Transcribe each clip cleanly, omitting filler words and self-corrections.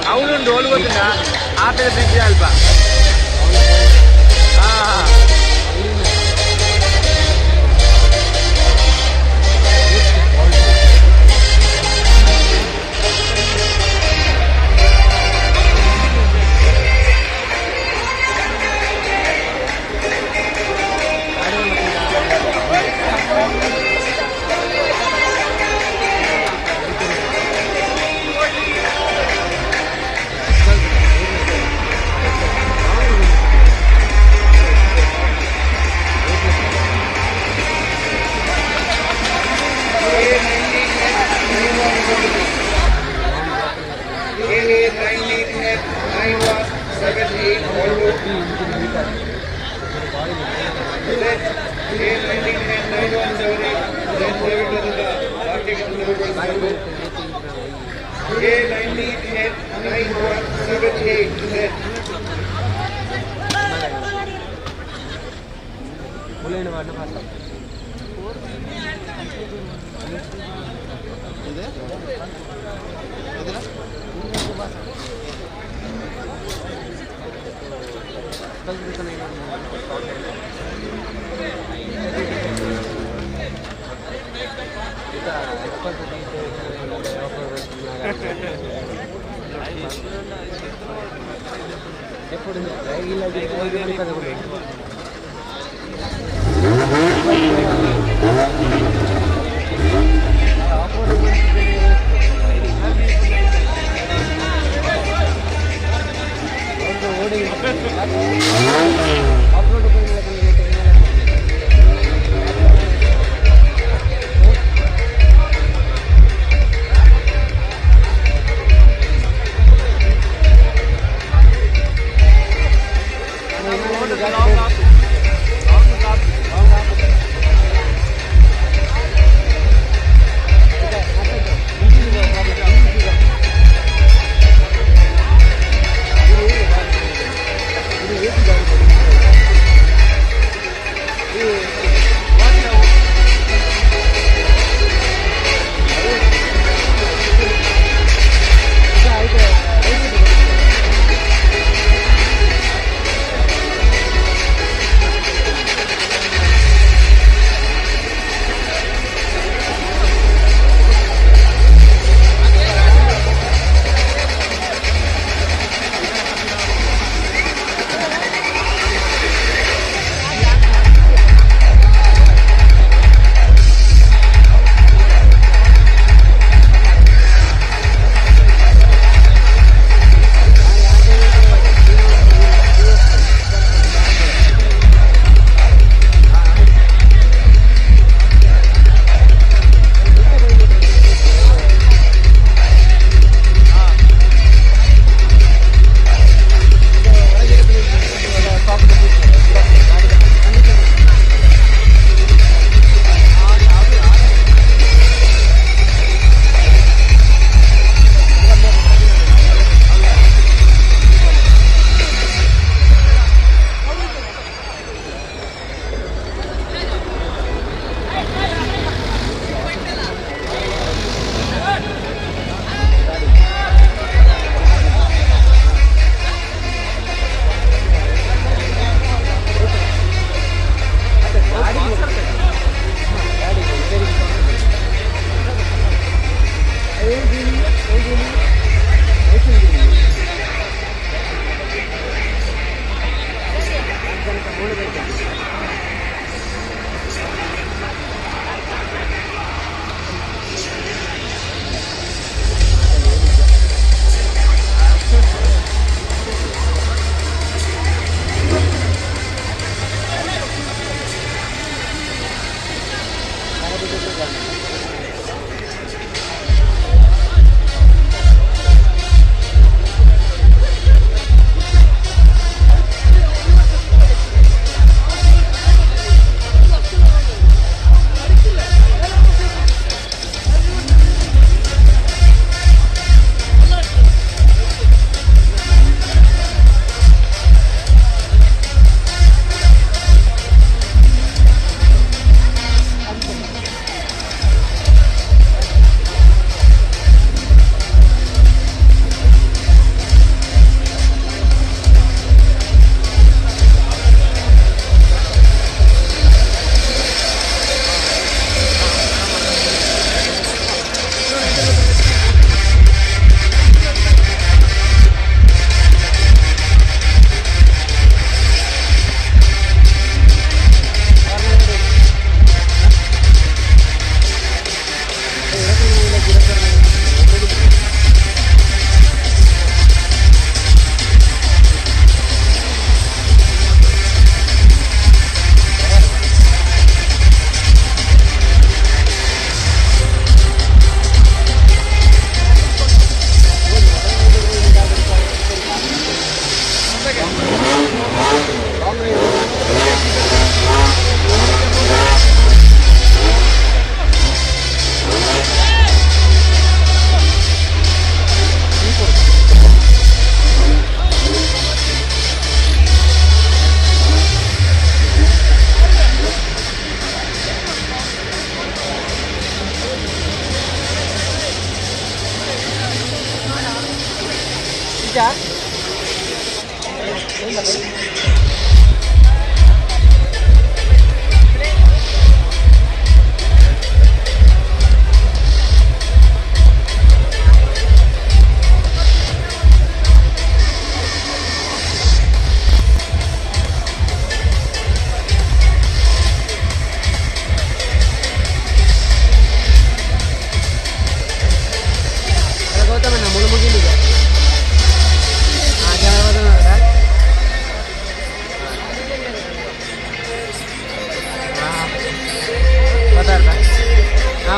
అవును డోలు పోతుందా ఆపేది బ్రిడ్జ్ అల్ప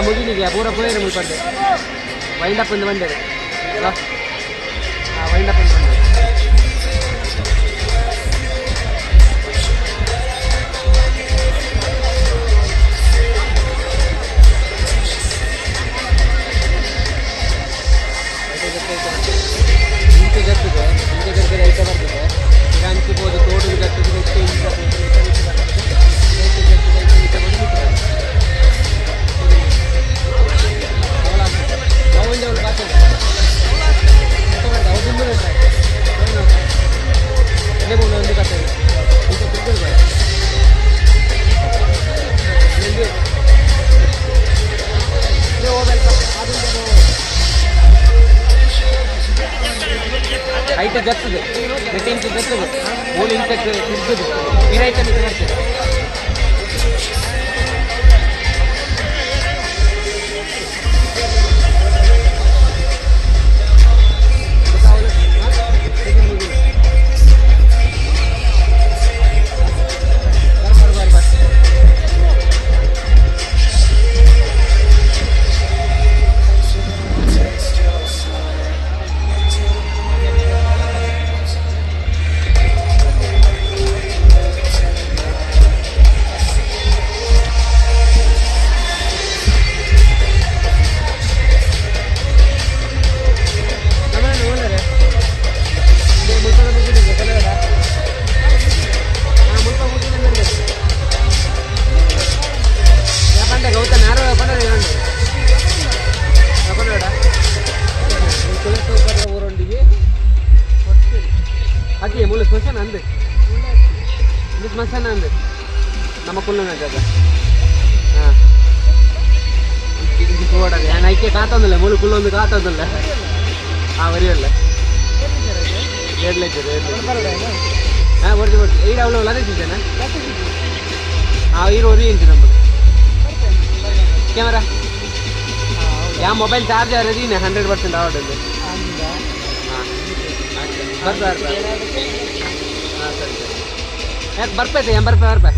ಮುಗಿಲಿಗೆ ಪೂರ ಪೂರ ಮುಲ್ಪಡ್ಡೆ ವೈಂಡಪ್ ಒಂದು ಬಂದೆ ವೈಂಡಪ್ ಒಂದು ಬಂದೆ ಇಂಚೆ ಗತ್ತಿದೆ ಇಂಚೆ ಗತ್ತಿಗೆ ಐಟ ಬರ್ತದೆ ಈಗ ಹಂಚಿಬೋದು ತೋಟದ ಗತ್ತಿಗೆ ಹೈಟ್ ಗತ್ತದೆ ನೆಟ್ ಇಂಚ್ ಗತ್ತದೆ ಓಲ್ ಇಂಚ್ ತಿರ್ಗದು ಇರೈತೆ ಬರ್ತದೆ ಅದೇ ಮುಳ್ಳು ಸ್ಮಶಾನ ಅಂದೆ ಇದು ಸ್ಮಶಾನ ಅಂದೆ ನಮ್ಮ ಕುಲ್ಲನ ಜಾಗ ಹಾಂ ಇದು ಓಡೋದು ನಾನು ಐಕೆ ಕಾತಂದಿಲ್ಲ ಮುಳ್ಳು ಕುಲ್ಲೊಂದು ಕಾತಂದಿಲ್ಲ ವರಿಯಲ್ಲ ಏರ್ಲೈತಾರೆ ಹಾಂ ಬರ್ತಿ ಬರ್ತಿ ಈಗ ಅವಳು ಲಗೇಜಿದ್ದೇನೆ ಈಗ ಒರಿ ಇಂಚು ನಮ್ಮದು ಕ್ಯಾಮರಾ ಯಾವ ಮೊಬೈಲ್ ಚಾರ್ಜರ್ ಅದೀನಿ 100% ಆರ್ಡರ್ ಹಾಂ ಬರ್ತಾ ಹಾಂ ಸರಿ ಯಾಕೆ ಬರ್ಪೈತೆ 80 ರೂಪಾಯಿ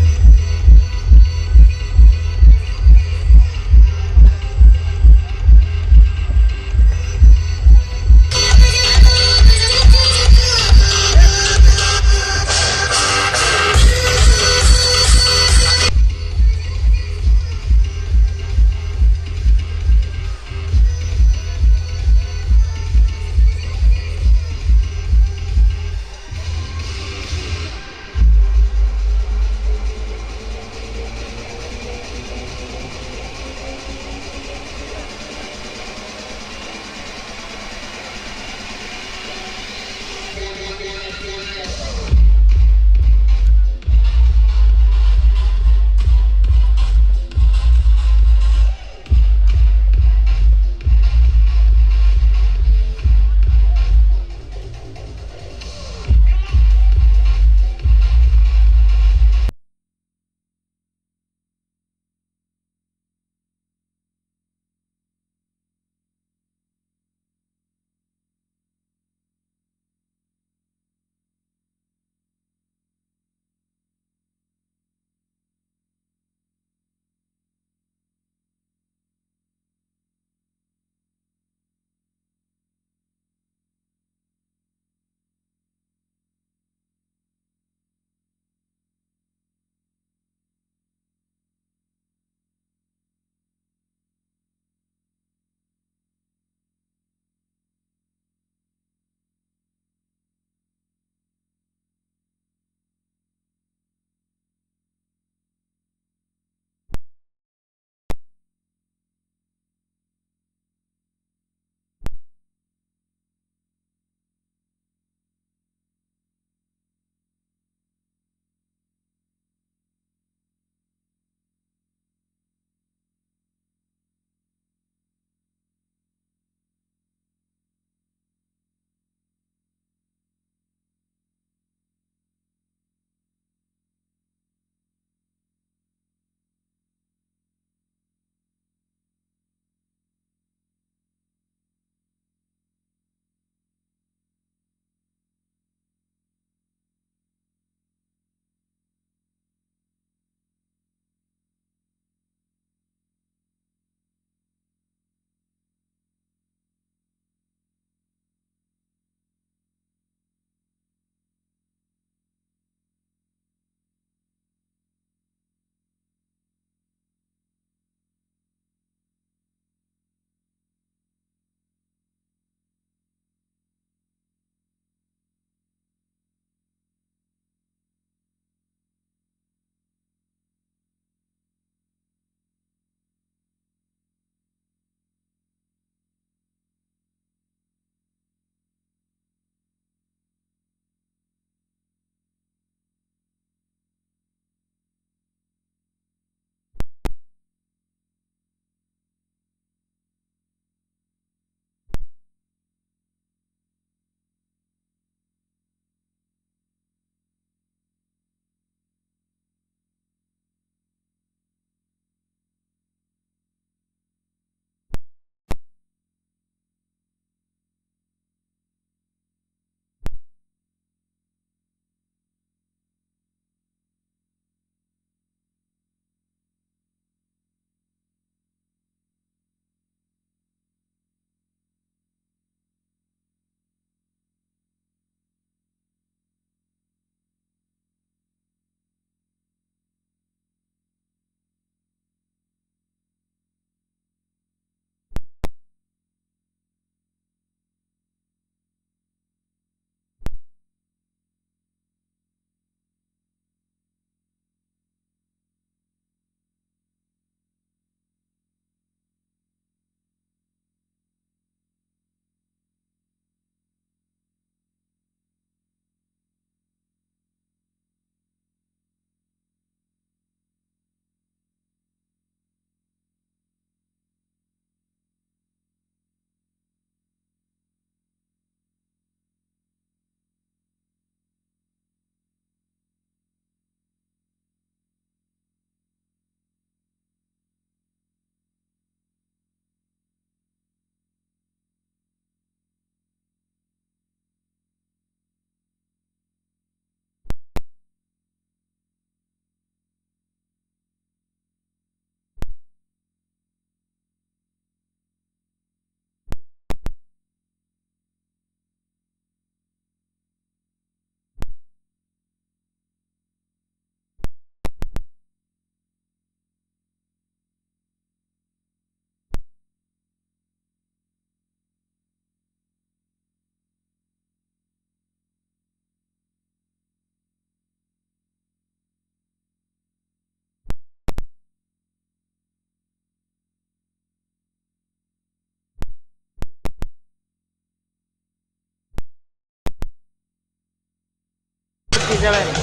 ಜವಾನಿ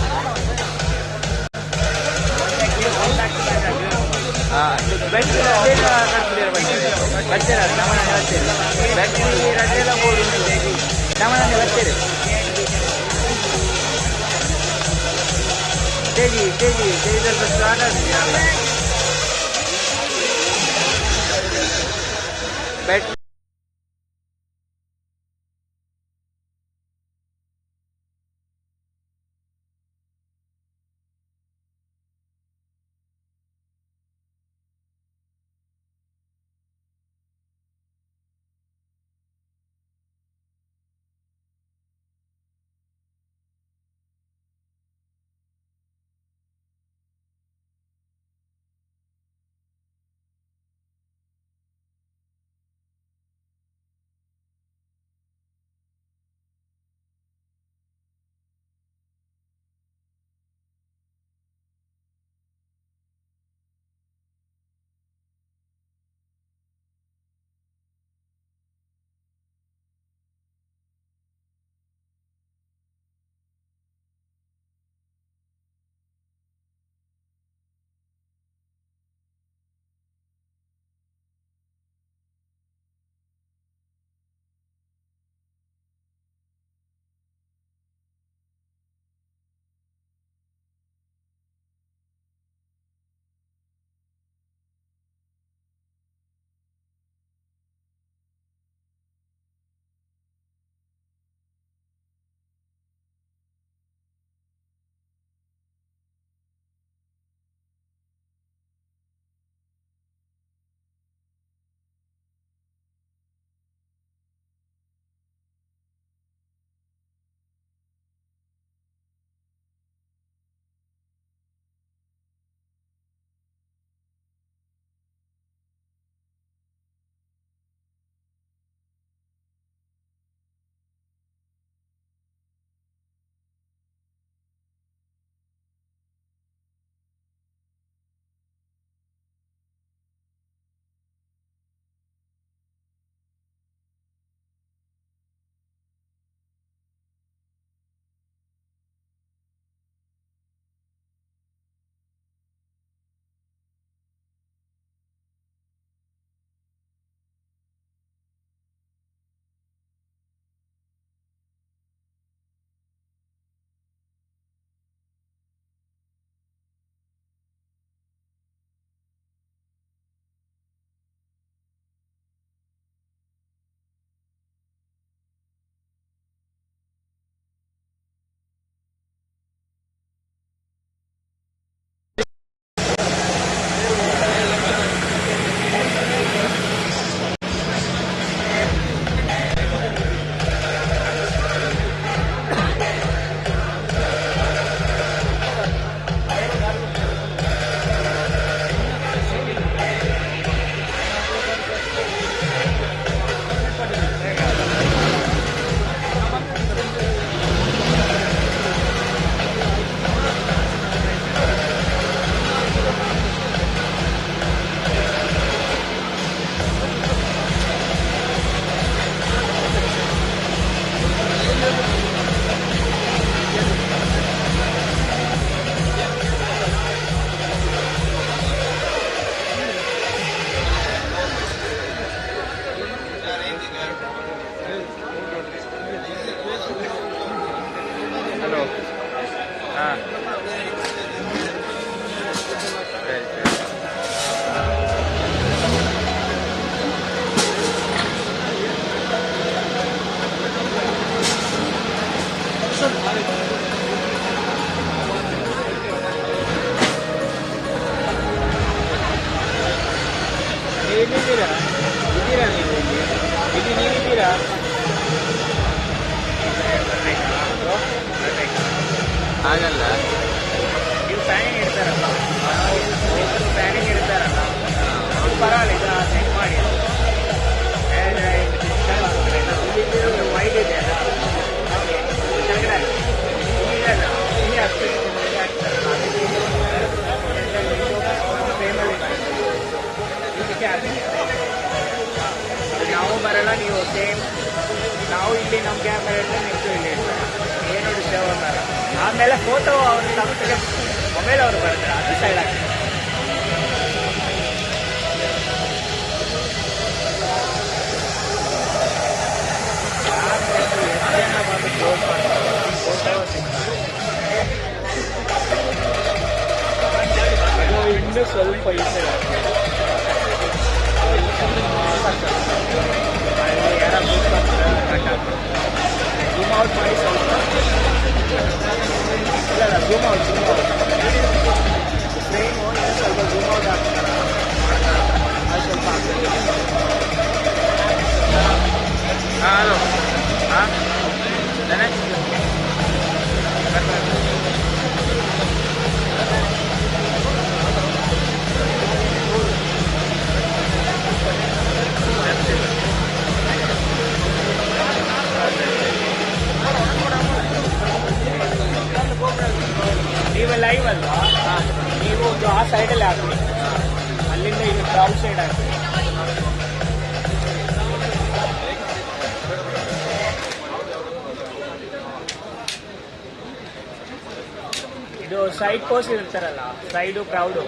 ಬರ್ತೀರ ನಮ್ಮನೆ ಬರ್ತೀರಿ ಬರ್ತೀರಿ ರಜೆ ಎಲ್ಲ ಹೋಗಿ ನಮ್ಮನೆ ಬರ್ತೀರಿ तेजी तेजी तेजी तो स्टार्ट है बैठ ಆಗಲ್ಲ ನೀವು ಪ್ಯಾನಿಂಗ್ ಇಡ್ತಾರಲ್ಲ ಪ್ಯಾನಿಂಗ್ ಇಡ್ತಾರಲ್ಲ ಪರವಾಗಿಲ್ಲ ಇದು ಸೆಟ್ ಮಾಡಿ ವೈಟ್ ಇದೆ ಅಲ್ಲ ಇಲ್ಲಿ ಅಷ್ಟು ನಾವು ಬರಲ್ಲ ನೀವು ಸೇಮ್ ನಾವು ಇಲ್ಲಿ ನಮ್ಮ ಕ್ಯಾಮ್ರಾ ಇಟ್ಟರೆ ನೆಕ್ಸ್ಟ್ ಇಲ್ಲಿ ಇರ್ತಾರೆ ಏನು ಡಿಸ್ಟರ್ಬ್ ಆಗಲ್ಲ ಆಮೇಲೆ ಫೋಟೋ ಅವ್ರು ತಗೊಂಡಿಗೆ ಮೊಬೈಲ್ ಅವರು ಬರ್ತಾರೆ, ಅದು ಸೈಡ್ ಆಗ್ತದೆ. ಇನ್ನೂ ಸ್ವಲ್ಪ ಇದೆ, ಝೂಮ್ ಔಟ್ ಮಾಡಿ ಸ್ವಲ್ಪ. ಇಲ್ಲ ಝೂಮ್ ಔಟ್ ಫ್ರೇಮು ಇನ್ನೂ ಸ್ವಲ್ಪ ಝೂಮ್ ಔಟ್ ಆಗ್ತಾರೆ, ಅದು ಸ್ವಲ್ಪ ಆಗ್ತದೆ. ಹಲೋ ಹಾಂ ನೀವು ಲೈವ್ ಅಲ್ವಾ, ನೀವು ಆ ಸೈಡಲ್ಲಿ ಹಾಕಿ, ಅಲ್ಲಿಂದ ಇದು ಔಟ್ ಸೈಡ್ ಹಾಕಿ. ಇದು ಸೈಡ್ ಪೋಸ್ಟ್ ಇರ್ತಾರಲ್ಲ, ಸೈಡು ಕ್ರೌಡು.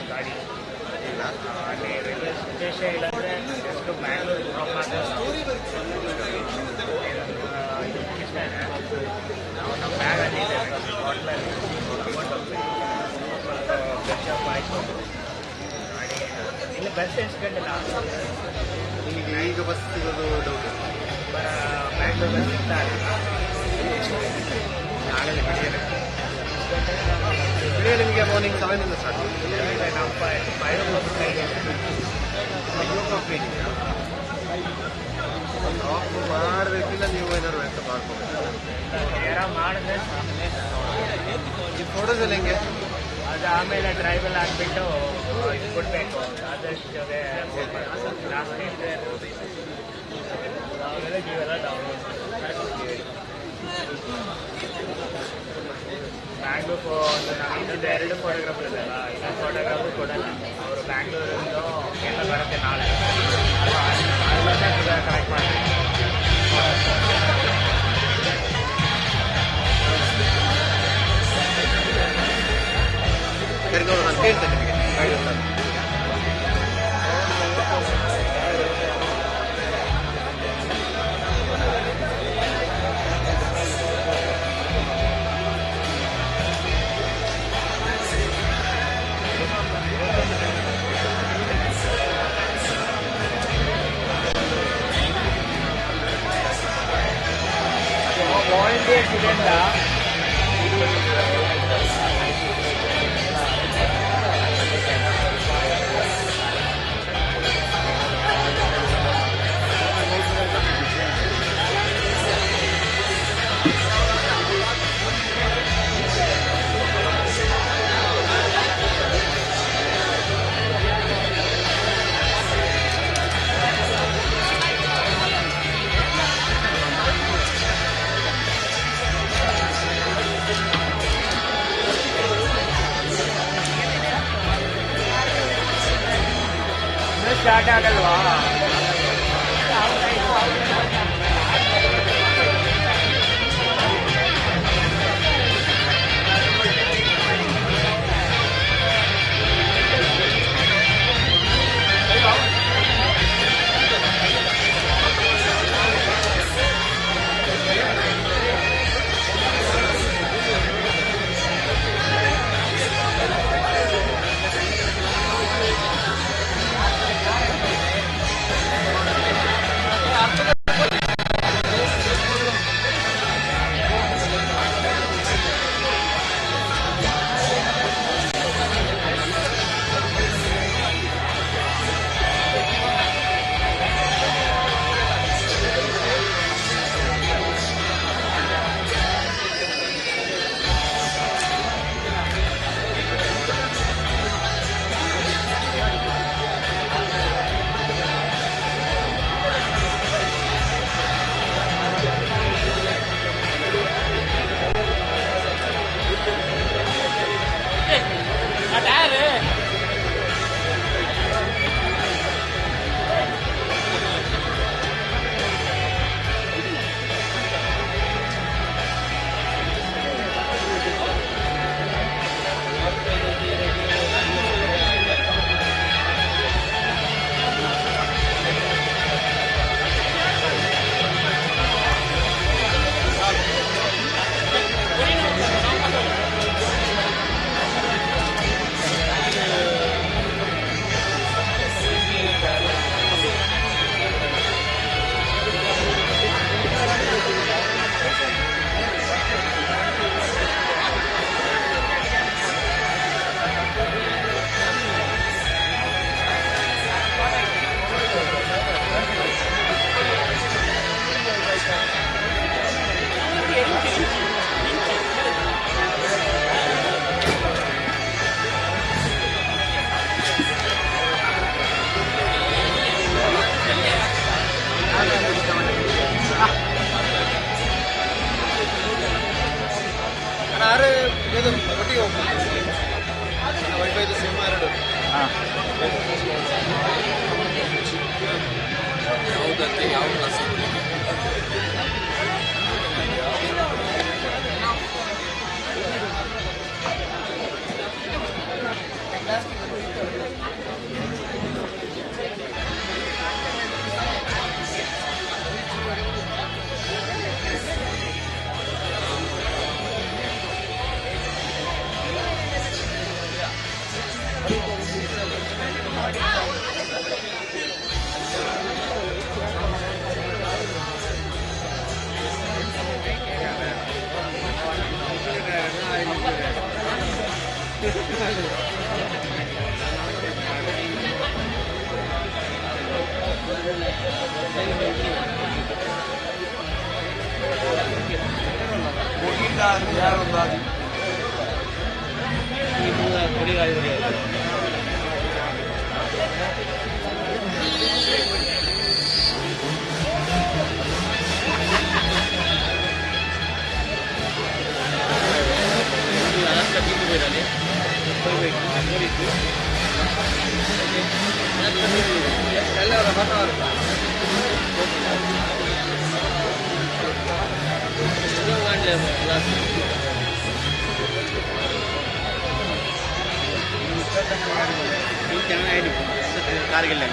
ಗಾಡಿ ರೈಲ್ವೆ ಸ್ಟೇಷನ್ ಇಲ್ಲಾಂದ್ರೆ ಎಷ್ಟು ಬ್ಯಾಂಗ್ಳೂರು ನಾವು ನಮ್ಮ ಬ್ಯಾಗ್ ಅಂದಿದ್ದೇವೆ ಹೋಟ್ಲಲ್ಲಿ ಫ್ರೆಶಪ್ ಆಯಿತು. ಇಲ್ಲಿ ಬಸ್ ಎನ್ಸ್ಕೊಂಡಿಲ್ಲ, ಈಗ ಬಸ್ ಸಿಗೋದು ಡೌಟ್. ಬ್ಯಾಂಗ್ಳೂರು ಬಸ್ ಸಿಗ್ತಾರೆ ನಾಳೆ ಬಿಡಿಯಲ್ಲ, ನಿಮಗೆ ಮಾರ್ನಿಂಗ್ 7 ಸ್ಟಾರ್ಟ್. ನಾವು 5 ಆಫ್ ಮಾಡಬೇಕಿಲ್ಲ, ನೀವು ಏನಾದ್ರು ವ್ಯವಸ್ಥೆ ಮಾಡ್ಕೋಬೇಕು. ಮಾಡಿದ್ರೆ ಈ ಫೋಟೋಸ್ ಎಲ್ಲ ಹೆಂಗೆ? ಅದು ಆಮೇಲೆ ಡ್ರೈವಲ್ಲಿ ಹಾಕ್ಬಿಟ್ಟು ಇದು ಕೊಡಬೇಕು, ಆದಷ್ಟು ಜಾಸ್ತಿ ಇದ್ದರೆ ಆಮೇಲೆ ನೀವೆಲ್ಲ ಡೌನ್ಲೋಡ್ ಬ್ಯಾಂಗ್ಳೂರು ಒಂದು ನಾವು ಇನ್ನೊಂದು 2 ಫೋಟೋಗ್ರಾಫರ್ ಇದೆಯಲ್ಲ, ಇನ್ನೊಂದು ಫೋಟೋಗ್ರಾಫರ್ ಕೊಡಲ್ಲ ಅವರು, ಬ್ಯಾಂಗ್ಳೂರಿಂದ ಎಲ್ಲ ಬರುತ್ತೆ ನಾಳೆ, ಕನೆಕ್ಟ್ ಮಾಡ್ತೀವಿ. ಸರಿ ನೋಡು, ನಾನು ಕೇಳ್ತೇನೆ ನಿಮಗೆ ಗಾಡಿ ಉಂಟಲ್ಲ. ವಾಲಂಟಿಯರ್ಸ್ ಇದೆಯಿಂದ ಸ್ಟಾರ್ಟ್ ಆಗಲ್ವಾ? ಒಟ್ಟಿಗೆ ಹೋಗ್ಬೋದು. ವೈಫೈದು ಸಿಮ್ ಎರಡು. ಹಾಂ ಯಾವುದಕ್ಕೆ ಯಾವ ಕ್ಲಾಸ್ ಕಾರ್ಗಿಲ್ಲ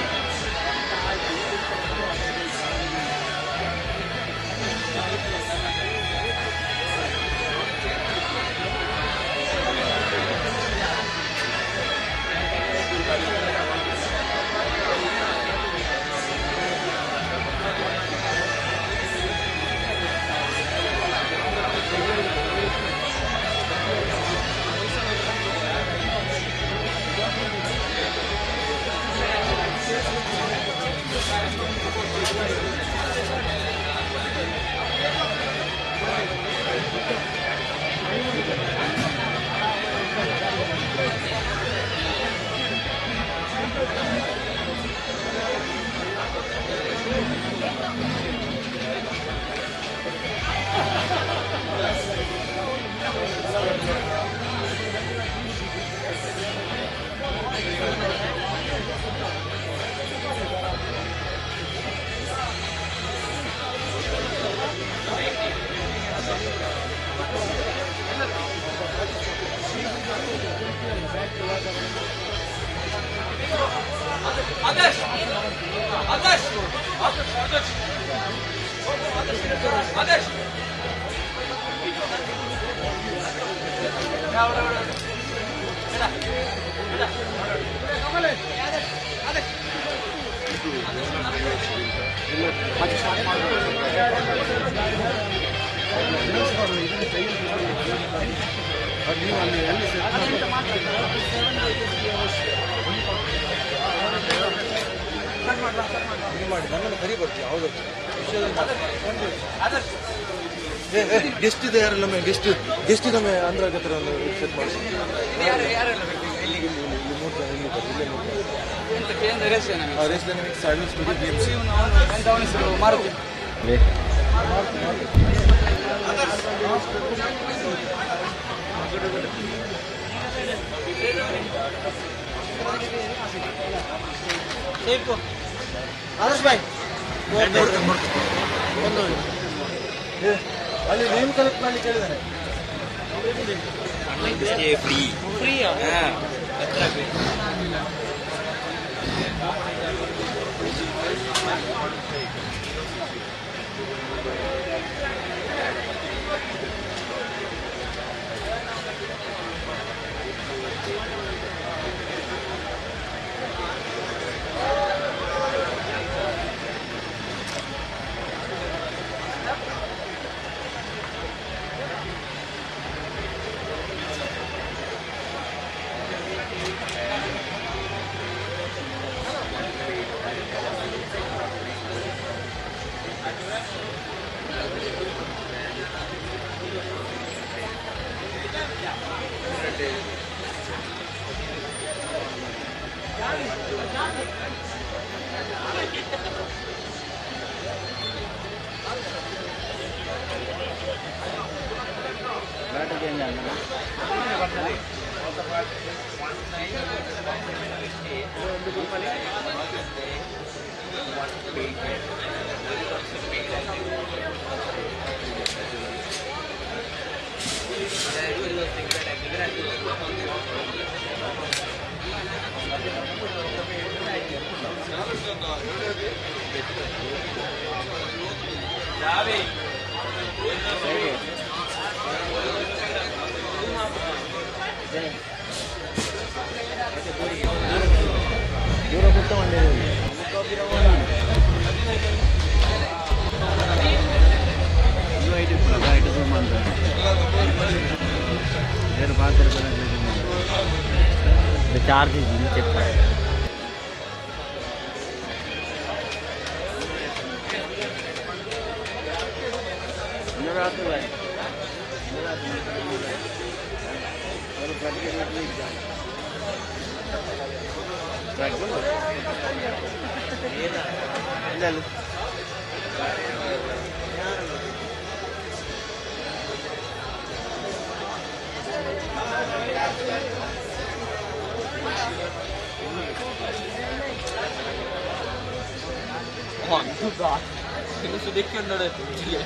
ಗೆಸ್ಟ್ ಇದೆ ಯಾರೆಲ್ಲ ಗೆಸ್ಟ್ ಇದೊಮ್ಮೆ ಆಂಧ್ರ ಹತ್ರ ಸೆಟ್ ಮಾಡಿ ಮಾರುತಿ ಆದರ್ಶ್ ಭಾಯ್ ಅಲ್ಲಿ ನೇಮ್ ಕಲೆಕ್ಟ್ ಮಾಡ್ಲಿಕ್ಕೆ ಹೇಳಿದ್ದಾನೆ. ಫ್ರೀಯಾ ബാറ്ററി ചേഞ്ച് ആണ് duro kutu mandi itu pula itu semua dari pasar pernah jadi the charge is check Nuratu hai baru praktik ini track dulu iya lalu wah itu dah ini sedikit ada dia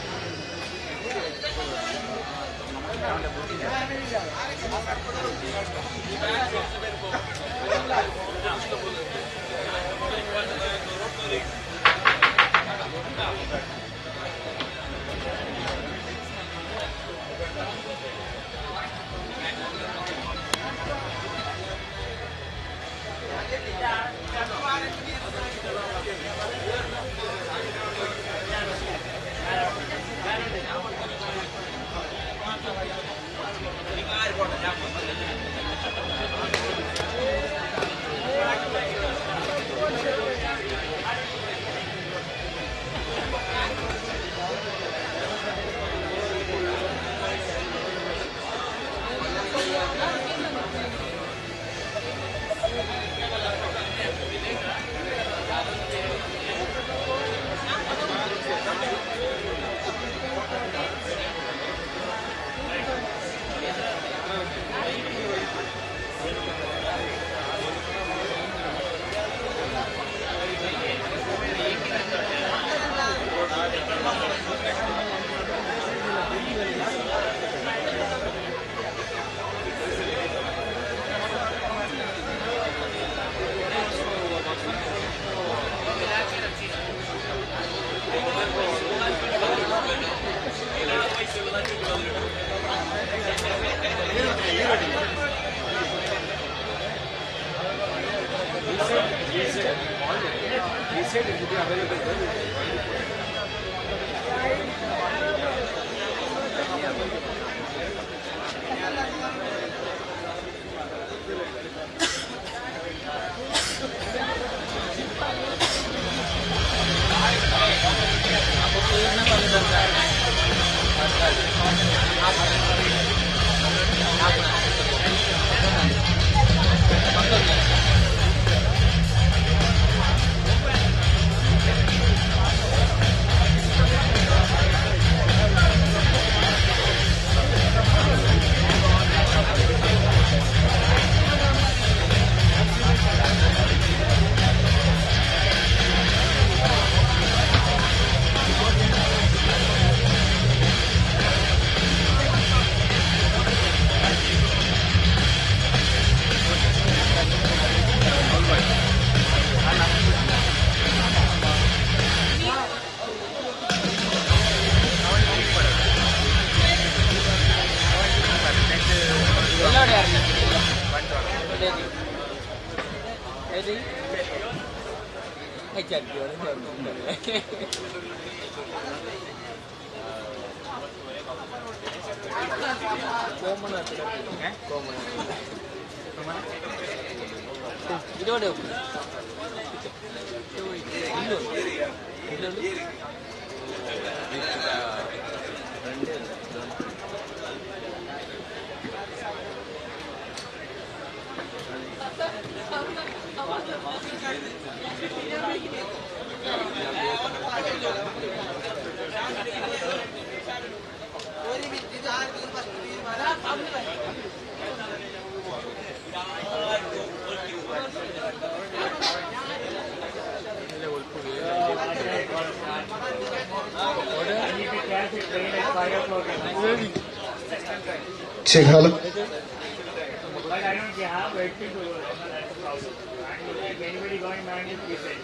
Check hello. But I don't have waiting to go. That's the problem. And if anybody going behind is different.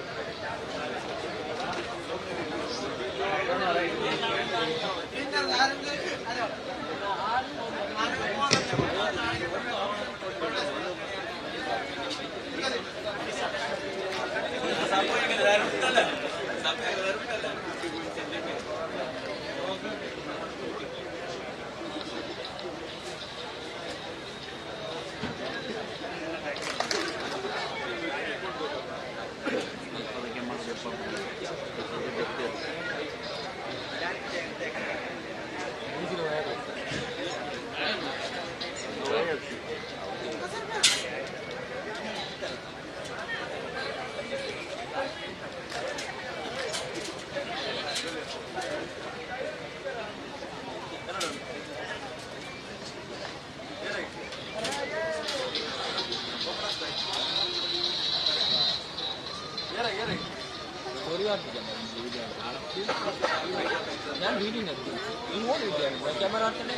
I don't know, right? ഞാൻ video ഇങ്ങോട്ട് video camera തന്നെ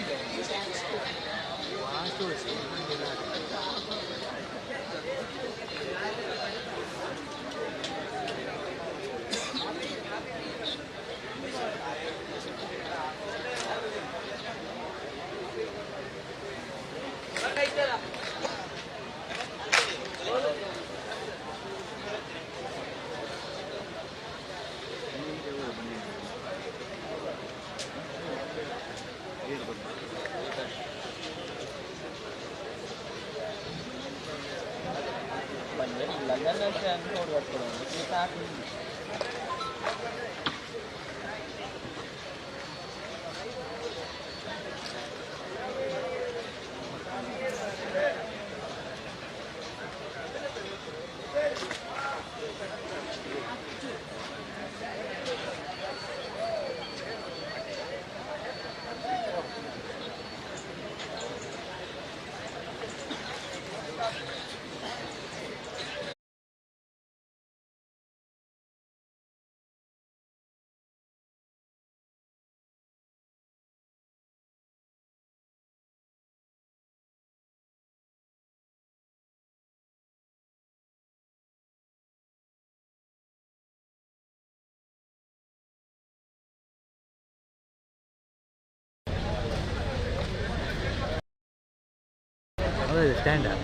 Stand up.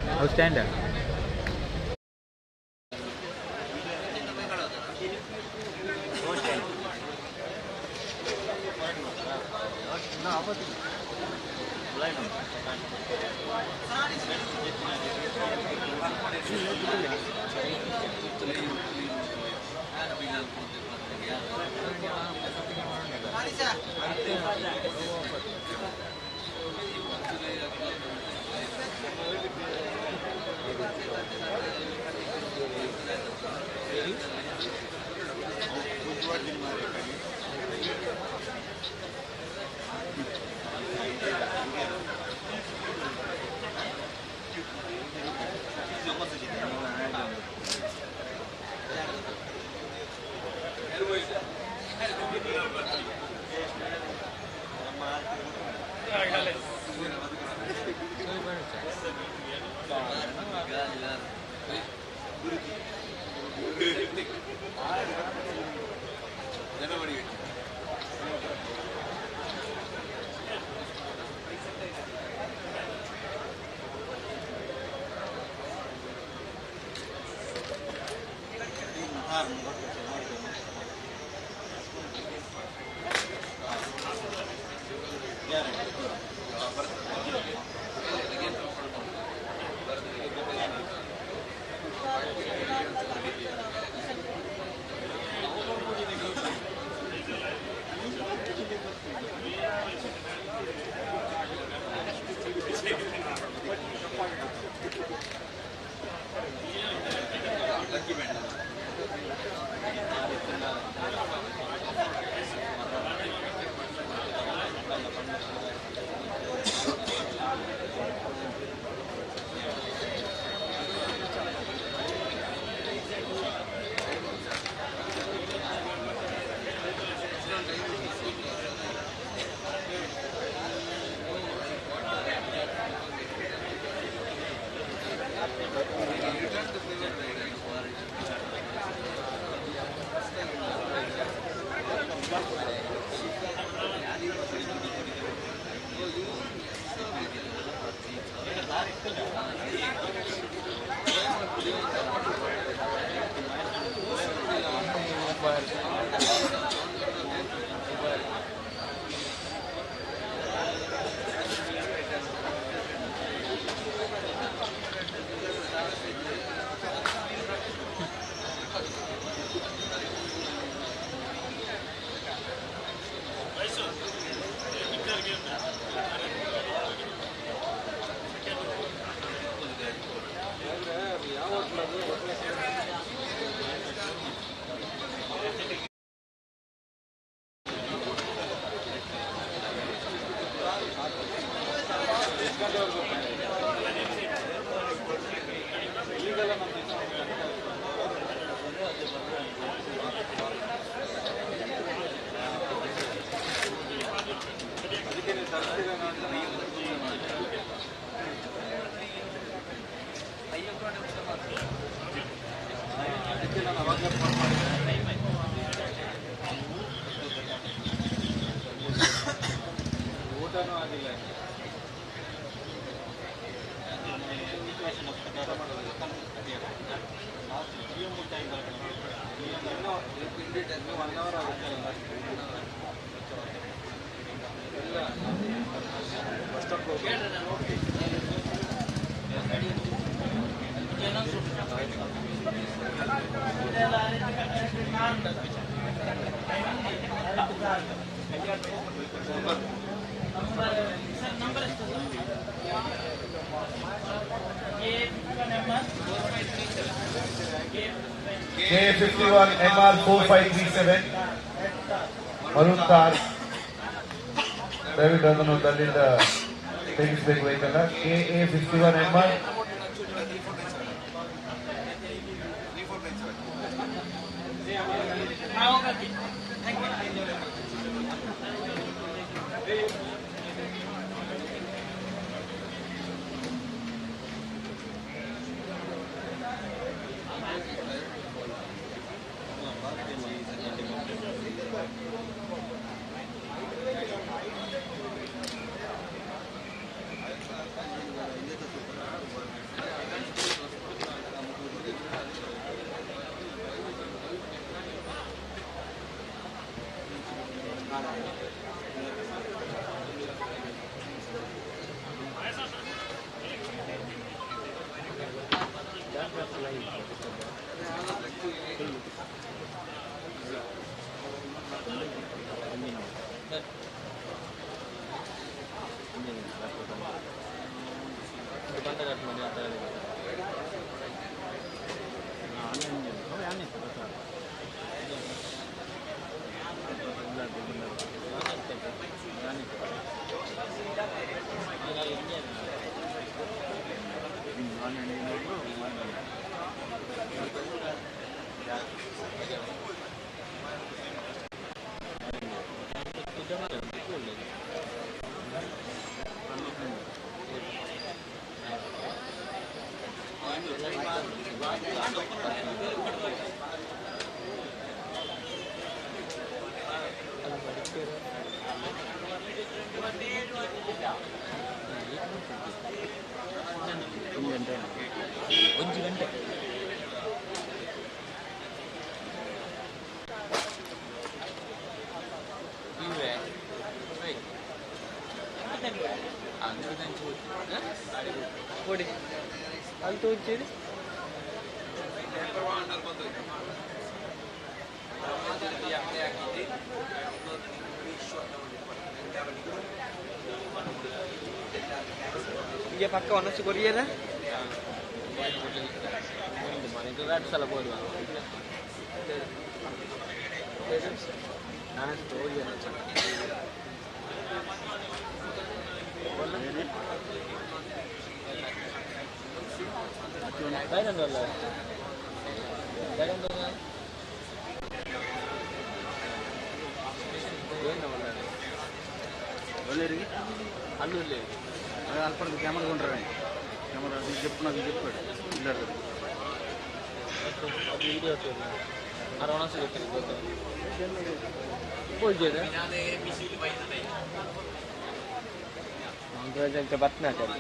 How stand up? K51 MR 4537 maroon car ದಯವಿಟ್ಟು ಅದನ್ನು ಅಲ್ಲಿಂದ ತೆಗಿಸ್ಬೇಕು vehicle. KA51 MR Dia pakai warna Korea dah. Itu kan salah buat dua. Nah, itu dia. Bayar dolar. Bayar dolar. Dolar ini? Alur le. Alpar camera kontra. Camera. Zip నాకు zip ఇల్లాడు video তো আর honours করতে বলছে না আমরা যাতে বাত না করি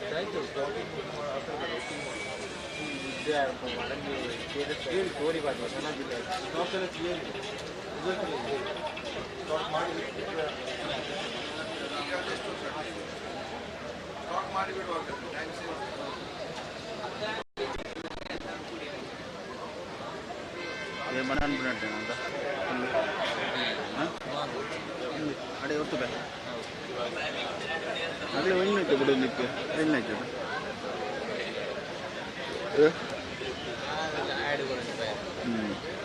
তাই তো यार हमारा ये स्टोरी बात बताना भी है स्टॉक करना चाहिए स्टॉक मार ये मन अनबिनट्टे ಅಂತ ಅಡೆ ಒತ್ತು ಬೇ ಅಡೆ ಒಣ್ಣೈತೆ ಬಿಡು ನಿಕ್ಕೆ ಎಣ್ಣೈತೆ ऐड करेंगे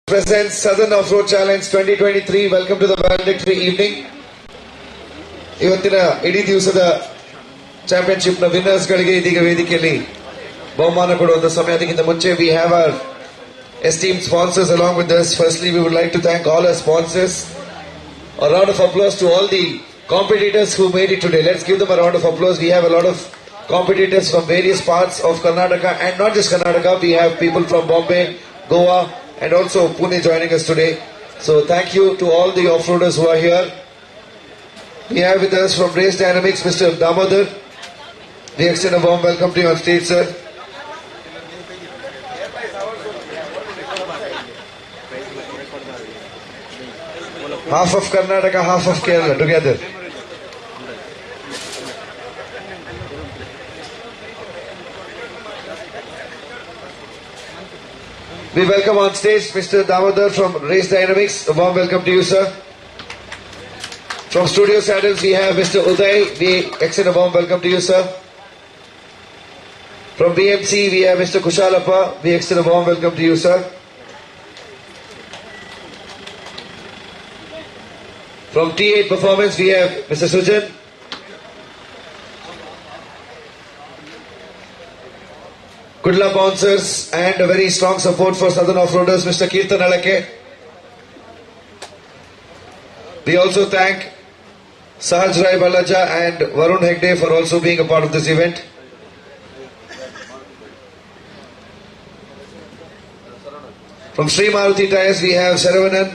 presents Southern Off-Road Challenge 2023. Welcome to the valedictory evening. ಇವತ್ತಿನ ಇಡೀ ದಿವಸದ ಚಾಂಪಿಯನ್ಶಿಪ್ ನ ವಿನ್ನರ್ಸ್ ಗಳಿಗೆ ಇದೀಗ ವೇದಿಕೆಯಲ್ಲಿ ಬಹುಮಾನ ಕೊಡುವಂತ ಸಮಯದಕ್ಕಿಂತ ಮುಂಚೆ we have our esteemed sponsors along with us. Firstly, we would like to thank all our sponsors. A round of applause to all the competitors who made it today. Let's give them a round of applause. We have a lot of competitors from various parts of Karnataka, and not just Karnataka. We have people from Bombay, Goa, and also Pune joining us today. So thank you to all the off-roaders who are here. We have with us from Race Dynamics, Mr. Damodar. We extend a warm welcome to you on stage, sir. Half of Karnataka, half of Kerala together. We welcome on stage Mr. Damodar from Race Dynamics. A warm welcome to you, sir. From Studio Saddles, we have Mr. Uday. We extend a warm welcome to you, sir. From BMC, we have Mr. Kushalappa. We extend a warm welcome to you, sir. From T8 Performance, we have Mr. Sujan. Kudla Bouncers and a very strong support for Southern Off-Roaders, Mr. Kirtan Alake. We also thank Sahaj Rai Balaja and Varun Hegde for also being a part of this event. From Sri Maruti Tyres, we have Saravanan.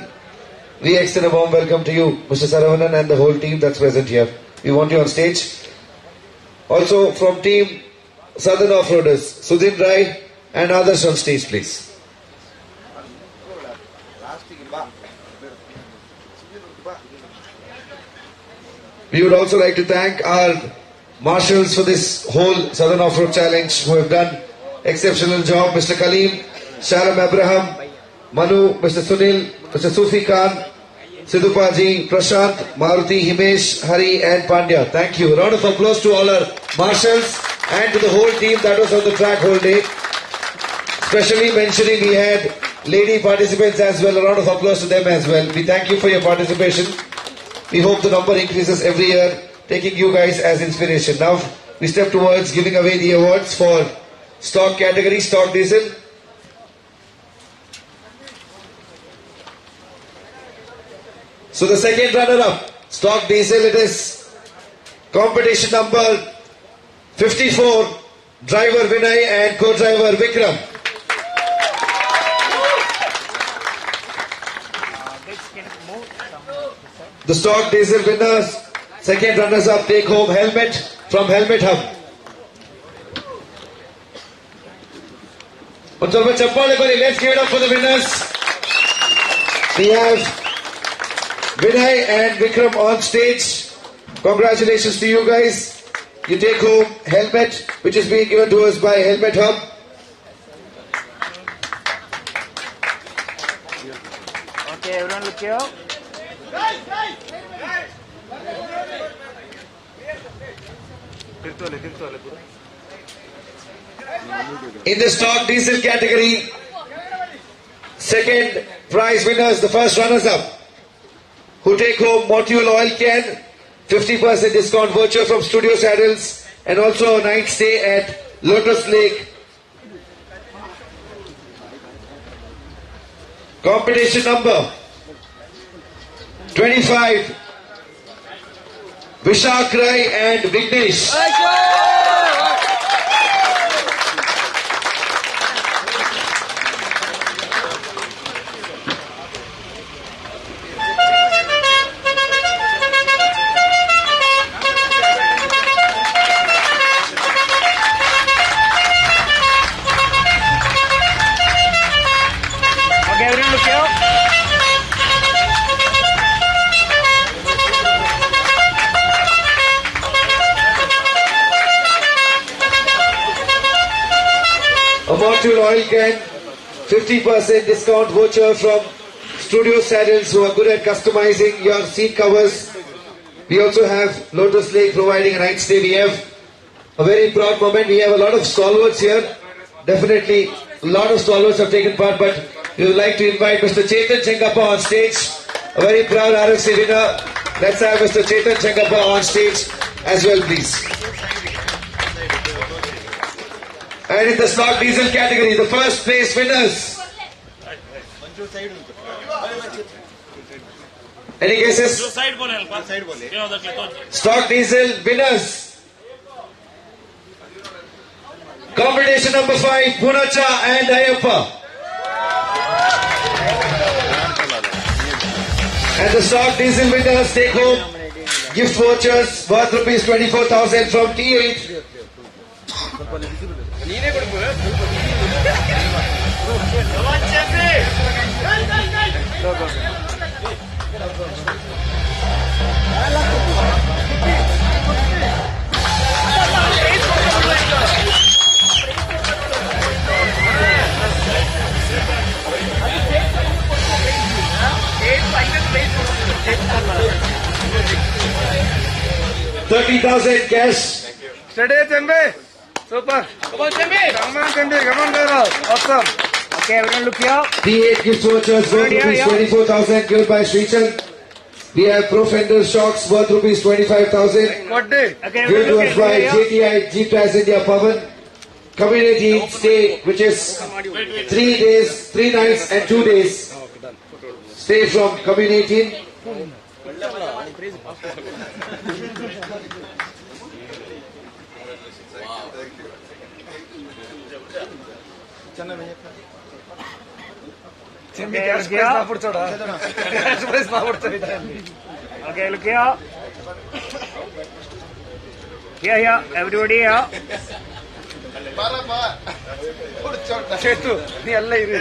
We extend a warm welcome to you, Mr. Saravanan, and the whole team that's present here. We want you on stage. Also from team Southern Off-Roaders, Sudhin Rai and others on stage, please. We would also like to thank our marshals for this whole Southern Off-Road Challenge who have done exceptional job. Mr. Kaleem, Sharam Abraham, Manu, Mr. Sunil, Mr. Sufi Khan, Sidhupaji, Prashant, Maruti, Himesh, Hari and Pandya. Thank you. A round of applause to all our marshals and to the whole team that was on the track whole day. Especially mentioning we had lady participants as well. A round of applause to them as well. We thank you for your participation. We hope the number increases every year, taking you guys as inspiration. Now we step towards giving away the awards for stock category, stock diesel. So the second runner-up, stock diesel, it is competition number 54, driver Vinay and co-driver Vikram. The stock diesel winners, second runners-up take home helmet from Helmet Hub. Let's give it up for the winners. We have Vinay and Vikram on stage. Congratulations to you guys. You take home helmet which is being given to us by Helmet Hub. Okay, everyone look here. In the stock diesel category, second prize winners, the first runners-up, who take home Motul Oil Can, 50% discount voucher from Studio Saddles, and also a night stay at Lotus Lake. Competition number 25, Vishak Rai and Vignesh. Okay, everyone look here. A Motul Oil Can, 50% discount voucher from Studio Saddles, who are good at customizing your seat covers. We also have Lotus Lake providing a night stay. We have a very proud moment. We have a lot of stalwarts here. Definitely, a lot of stalwarts have taken part, but We would like to invite Mr. Chetan Chengappa on stage, a very proud RFC winner. Let's have Mr. Chetan Chengappa on stage as well, please. And in the stock diesel category, the first place winners. Any guesses? Stock diesel winners. Competition number 5, Punacha and Ayappa. And the stock diesel winners take home gift vouchers worth rupees 24,000 from T8. $30,000 cash. Steady, Chembe. Super. Come on, Chembe. Come on, Chembe. Come on, girl. Awesome. Okay, everyone look here. T8 gift vouchers worth rupees 24,000 given by Srichand. We have Pro Fender shocks worth rupees 25,000. What day? Okay, Given to everyone us look by here. JTI Jeep Tires India Pavan. Community stay, which is 3 days, 3 nights and 2 days. Stay from community. Okay, look here. Okay, look here. Here, everybody here. Chetu, ನೀ ಅಲ್ಲೇ ಇರಿ.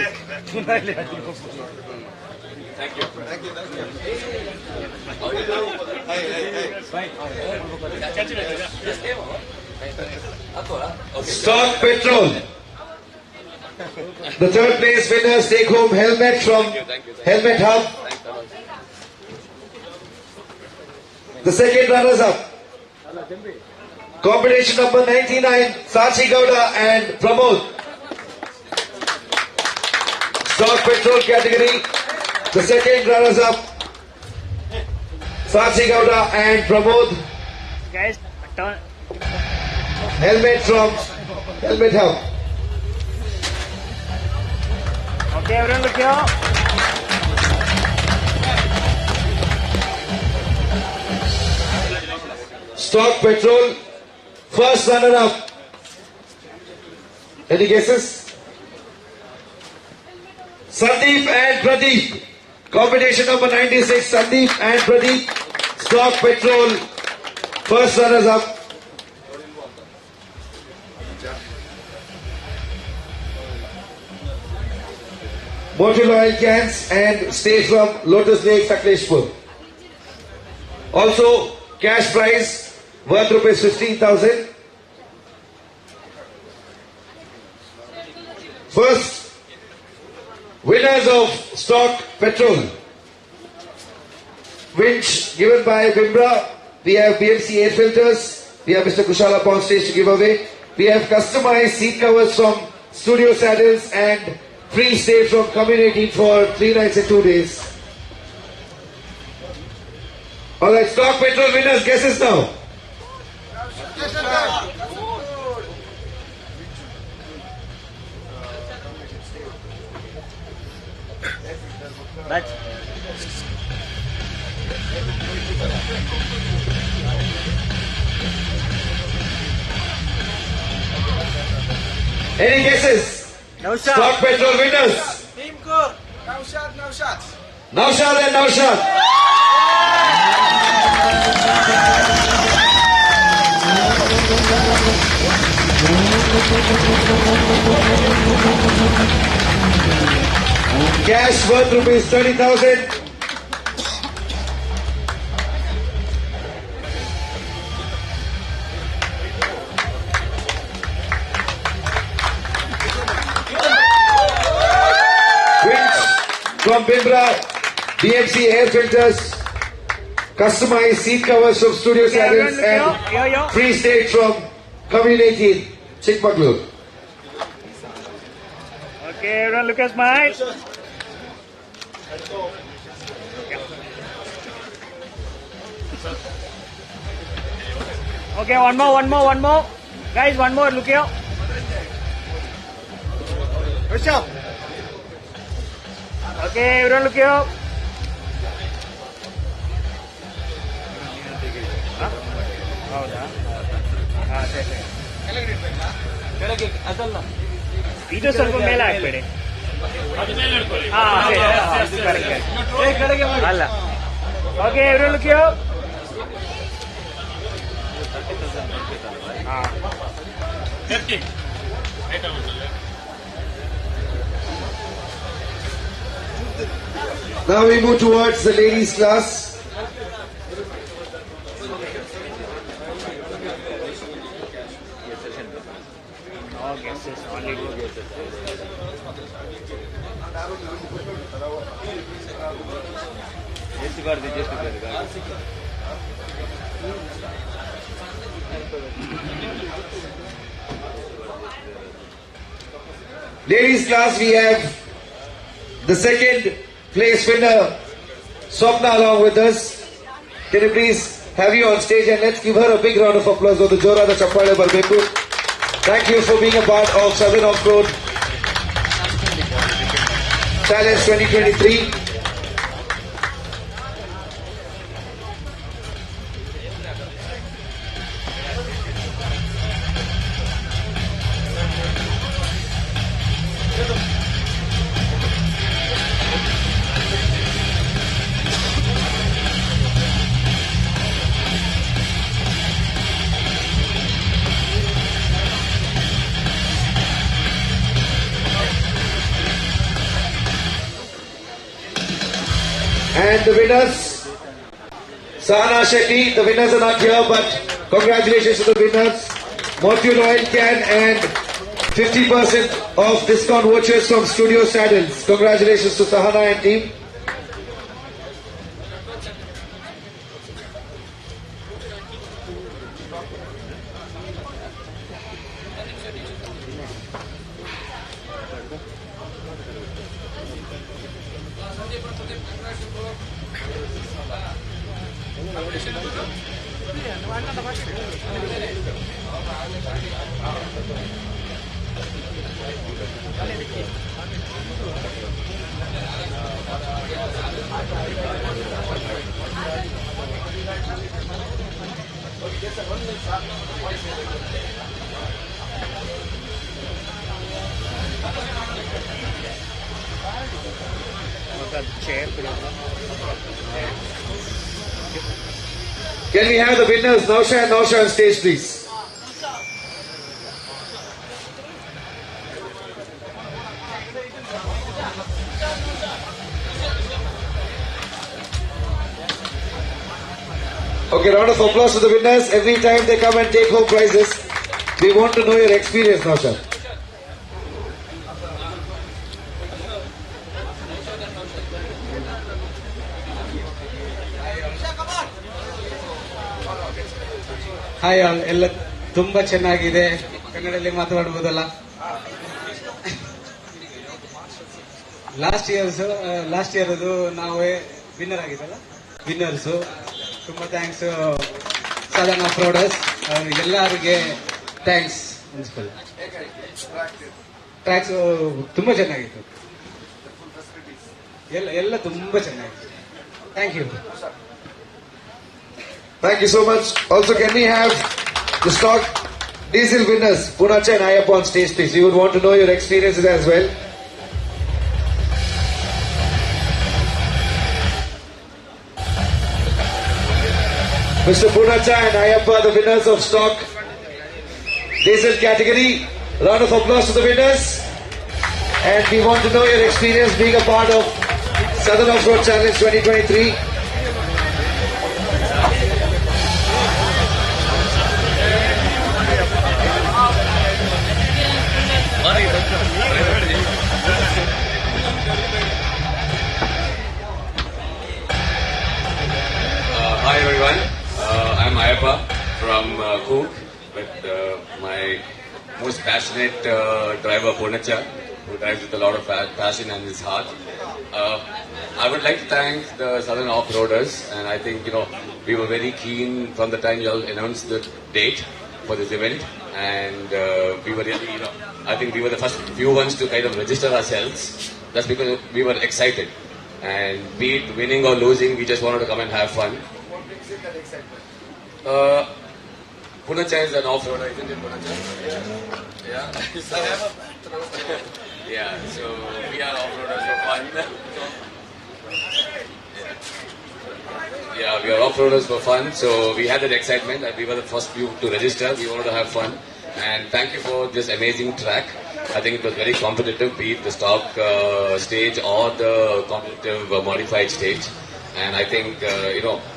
Stock petrol. The third place winners take home helmet from Helmet Hub. The second runners up. Combination number 99, Sachi Gowda and Pramod. Stock petrol category. The second runners up, Sachi Gowda and Pramod. Guys, turn. Helmet from Helmet Hub. Okay, everyone look here. Stock petrol, first runner up. Any guesses? Sandeep and Pradeep. Combination number 96, Sandeep and Pradeep. Stock petrol, first runners up. Motor oil cans and stay from Lotus Lake, Sakleshpur. Also, cash prize worth rupees 15,000. First, winners of stock petrol. Winch given by Bimbra. We have BMC air filters. We have Mr. Kushala on stage to give away. We have customized seat covers from Studio Saddles and free stay from community for 3 nights and 2 days. Alright, stock petrol winners, guesses now. But Any guesses? no sir. Stock petrol winners. Team ko. Naushad. Naushad and Naushad. Cash worth rupees 30,000. From Bimbra, BMC air filters, customized seat covers from Studio Saddles and free stay from Community Chikmagalur. Okay, everyone look at smile. Okay, one more. Guys, one more. Look here. Rishabh. Okay, everyone look here. ಹೌದಾ ಇದು ಸ್ವಲ್ಪ ಮೇಲೆ ಹಾಕ್ಬೇಡಿ ಅಲ್ಲ okay every look you Now we move towards the ladies class. Ladies class, we have the second place winner, Swapna, along with us. Can you please have you on stage and let's give her a big round of applause for the Jora the Chappale Barbeku. Thank you for being a part of Southern Off-Road Challenge 2023. And the winners, Sahana Shetty, the winners are not here, but congratulations to the winners. Mortune Oil Can and 50% of discount vouchers from Studio Saddles. Congratulations to Sahana and team. Can we have the winners, Nausha and Nausha on stage, please? Okay, round of applause to the winners. Every time they come and take home prizes, we want to know your experience, Nausha. Hi all, ಎಲ್ಲ ತುಂಬಾ ಚೆನ್ನಾಗಿದೆ. ಕನ್ನಡದಲ್ಲಿ ಮಾತಾಡಬಹುದಲ್ಲ? Last year ಅದು ನಾವೇ winner ಆಗಿದ್ದಲ್ಲ, winners. ತುಂಬಾ thanks southern off roaders ಎಲ್ಲರಿಗೆ ಥ್ಯಾಂಕ್ಸ್ ಅನ್ಸ್ಕೊಳ್ಳಿ. ಟ್ರ್ಯಾಕ್ಸ್ ತುಂಬಾ ಚೆನ್ನಾಗಿತ್ತು, ಎಲ್ಲ ತುಂಬಾ ಚೆನ್ನಾಗಿತ್ತು. Thank you. Thank you so much. Also, can we have the stock diesel winners, Punacha and Ayappa on stage, please? We would want to know your experiences as well. Mr. Punacha and Ayappa, the winners of stock diesel category. Round of applause to the winners. And we want to know your experience being a part of Southern Off-Road Challenge 2023. Hi everyone, I'm Ayappa from Cook with my most passionate driver Punacha. who drives with a lot of passion and his heart. I would like to thank the Southern Off-Roaders, and I think, we were very keen from the time you all announced the date for this event, and we were really, I think we were the first few ones to kind of register ourselves. That's because we were excited, and be it winning or losing, we just wanted to come and have fun. What makes it that excitement? Punacha is an off-roader, isn't it, Punacha? Yeah. Yeah, so we are off-roaders for fun. Yeah, we are off-roaders for fun, so we had that excitement and we were the first few to register. We wanted to have fun, and thank you for this amazing track. I think it was very competitive, be it the stock stage or the competitive modified stage. And I think,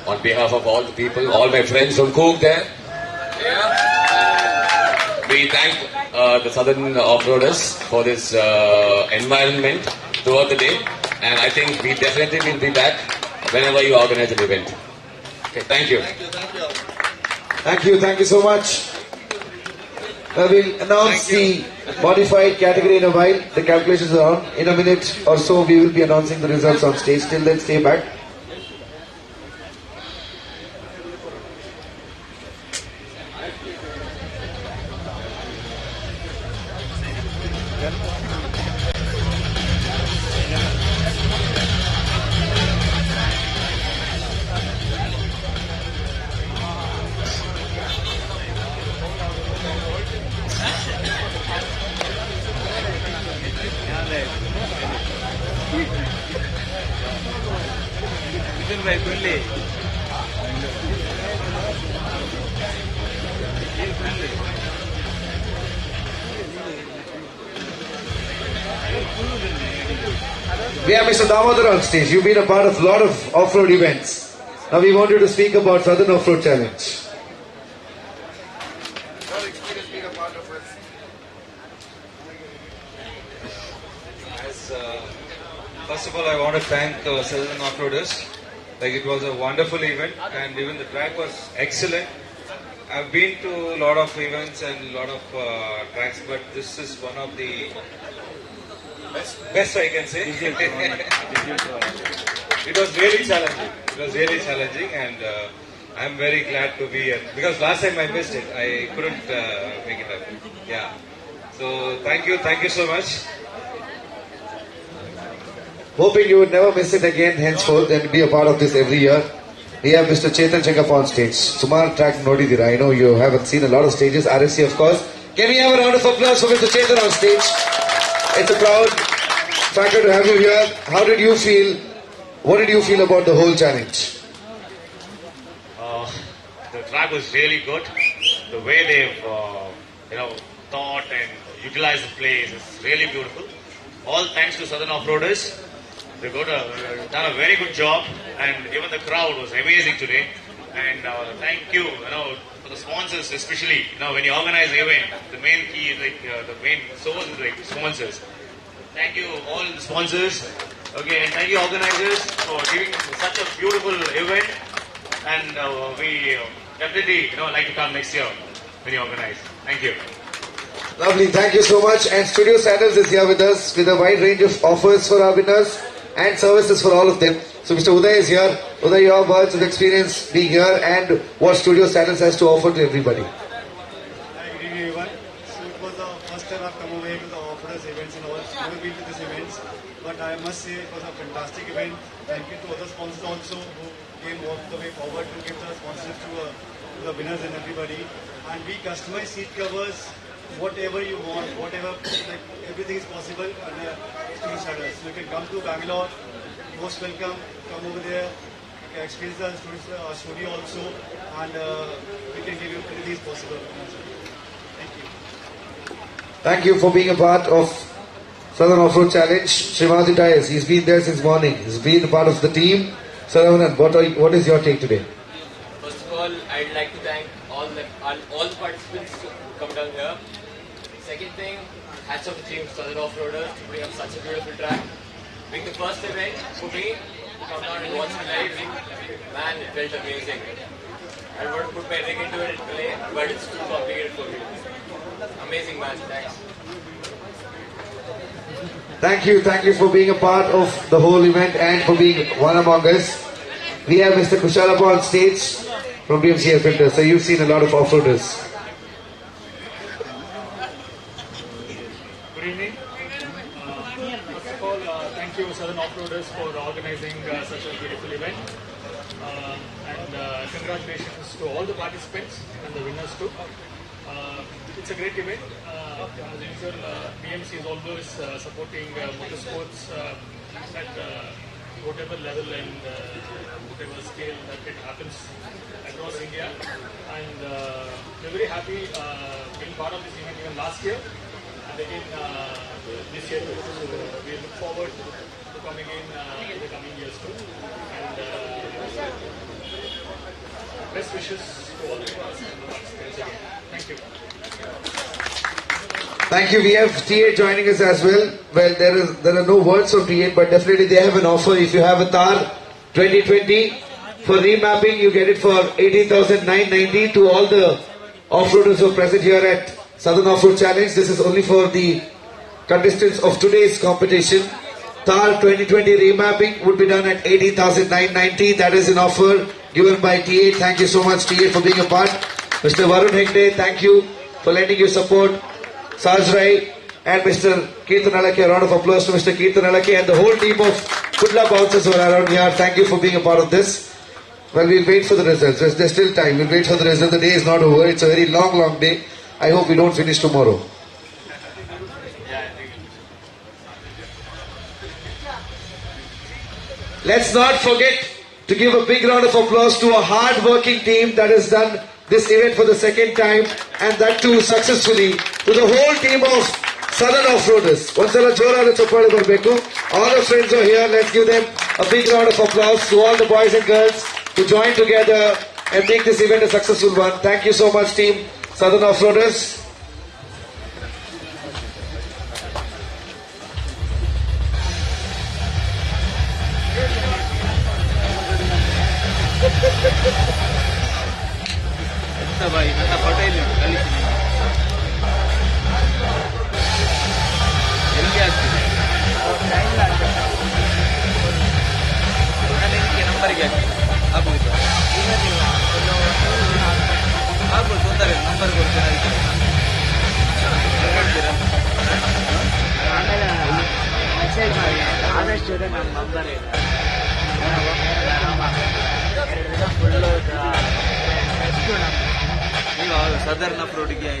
on behalf of all the people, all my friends from Cook there, we thank the Southern Off-Roaders for this environment throughout the day. And I think we definitely will be back whenever you organize an event. Okay, thank you. Thank you so much. We'll announce the modified category in a while. The calculations are on. In a minute or so, we will be announcing the results on stage. Till then, stay back. We have Mr. Damodar on stage. You've been a part of a lot of off-road events. Now we want you to speak about Southern Off-Road Challenge. Your experience being a part of it. First of all, I want to thank Southern Off-Roaders. It was a wonderful event, and even the track was excellent. I've been to a lot of events and a lot of tracks, but this is one of the best I can say. It was really challenging. And I'm very glad to be here, because last time I missed it. I couldn't make it up. Yeah. So thank you so much. Hoping you would never miss it again henceforth and be a part of this every year. We have Mr. Chetan Chengap on stage. Sumar track Nodidira. I know you haven't seen a lot of stages. RSC, of course. Can we have a round of applause for Mr. Chetan on stage? It's a proud factor to have you here. How did you feel? What did you feel about the whole challenge? The track was really good. The way they've, thought and utilized the place is really beautiful. All thanks to Southern Off-Roaders. They've done a very good job, and even the crowd was amazing today. And thank you, for the sponsors, especially. When you organize the event, the main key is the main source is sponsors. Thank you all the sponsors. Okay, and thank you organizers for giving such a beautiful event. And we definitely like to come next year when you organize. Thank you. Lovely, thank you so much. And Studio Saddles is here with us with a wide range of offers for our winners and services for all of them. So Mr. Uday is here. Uday, your words of experience being here and what Studio Saddles has to offer to everybody. Hi, good evening everyone. So it was the first time I've come over here to the Off-Roaders events and all. I've never been to these events, but I must say it was a fantastic event. Thank you to other sponsors also who came all the way forward to give the sponsorship to the winners and everybody. And we customize seat covers, whatever you want, everything is possible under Studio Saddles. So you can come to Bangalore, most welcome, come over there, experience the studio also, and we can give you everything is possible. Thank you. Thank you for being a part of Southern Off-Road Challenge. Srimati Tyres, he's been there since morning. He's been a part of the team. Saravanan, what is your take today? First of all, I'd like to thank all the participants to come down here. Second thing, hats off to Team Southern Off-Roaders to bring up such a beautiful track. Being the first event for me to come down and watch it live, man, it felt amazing. I want to put my rig into it and play, but it's too complicated for me. Amazing, man. Thanks. Thank you for being a part of the whole event and for being one among us. We have Mr. Kushalappa on stage from BMCF Filter. So you've seen a lot of off-roaders. Good evening. First of all, thank you Southern Off-Roaders for organizing such a beautiful event. And congratulations to all the participants and the winners too. It's a great event. As usual, BMC is always supporting motorsports at whatever level and whatever scale that it happens across India. And we're very happy being part of this event even last year and again this year too. So we look forward to coming in the coming years too. And best wishes to all the participants again. Thank you. Thank you. We have T8 joining us as well. Well, there are no words from T8, but definitely they have an offer. If you have a Thar 2020 for remapping, you get it for 18,990. To all the off-roaders who are present here at Southern Off-Road Challenge, this is only for the contestants of today's competition. Thar 2020 remapping would be done at 18,990. That is an offer given by T8. Thank you so much, T8, for being a part. Mr. Varun Hegde, thank you for lending your support. Saj Rai and Mr. Kirtan Alake, a round of applause to Mr. Kirtan Alake and the whole team of Kudla bouncers who are around here. Thank you for being a part of this. Well, we'll wait for the results. There's still time. We'll wait for the results. The day is not over. It's a very long day. I hope we don't finish tomorrow. Let's not forget to give a big round of applause to a hard-working team that has done this event for the second time, and that too successfully, to the whole team of Southern Off-Roaders. Onsala jorada chappadu barbeku. All the friends are here. Let's give them a big round of applause to all the boys and girls who joined together and make this event a successful one. Thank you so much, team Southern Off-Roaders. भाई मैं पटेल कल number क्या अब ತೊಂದರೆ number ಕೊಡ್ತೀನಿ ಆಮೇಲೆ message ಮಾಡಿ ಆದಷ್ಟು ನಮ್ಮ ನಂಬರ್ ಇಲ್ಲ ಫುಲ್ಲು ಎಷ್ಟು ನೀವು southern ಅಪ್ರೋಡ್ಗೆ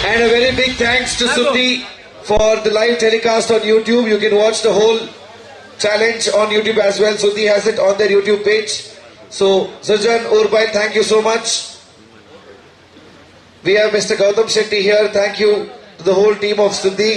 And a very big thanks to Sundi for the live telecast on YouTube. You can watch the whole challenge on YouTube as well. Sundi has it on their YouTube page. So, Sujan, Urbai, thank you so much. We have Mr. Gautam Shetty here. Thank you to the whole team of Sundi.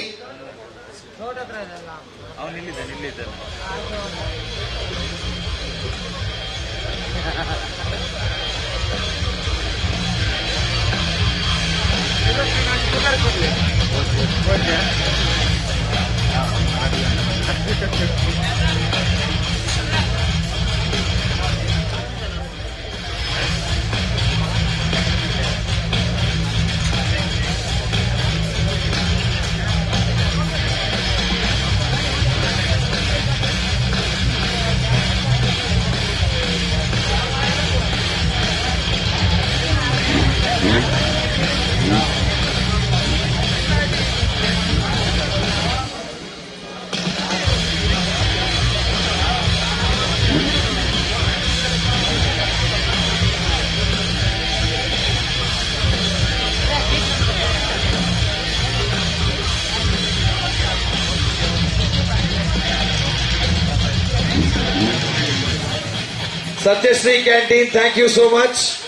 Satyashree Canteen, thank you so much.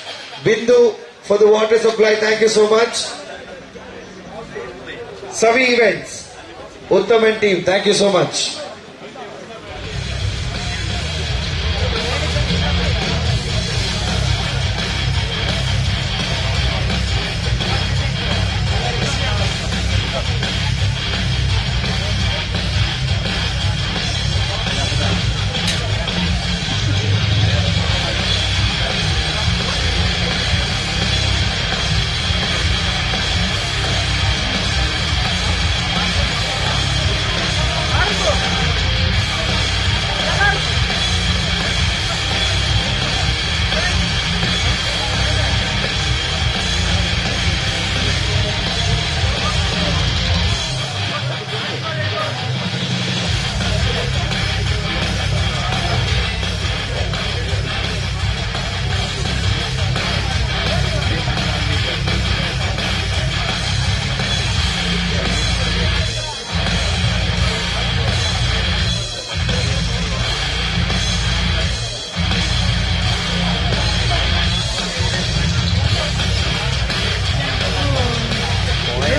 Bindu for the water supply, thank you so much. Savi Events, Uttam and team, thank you so much.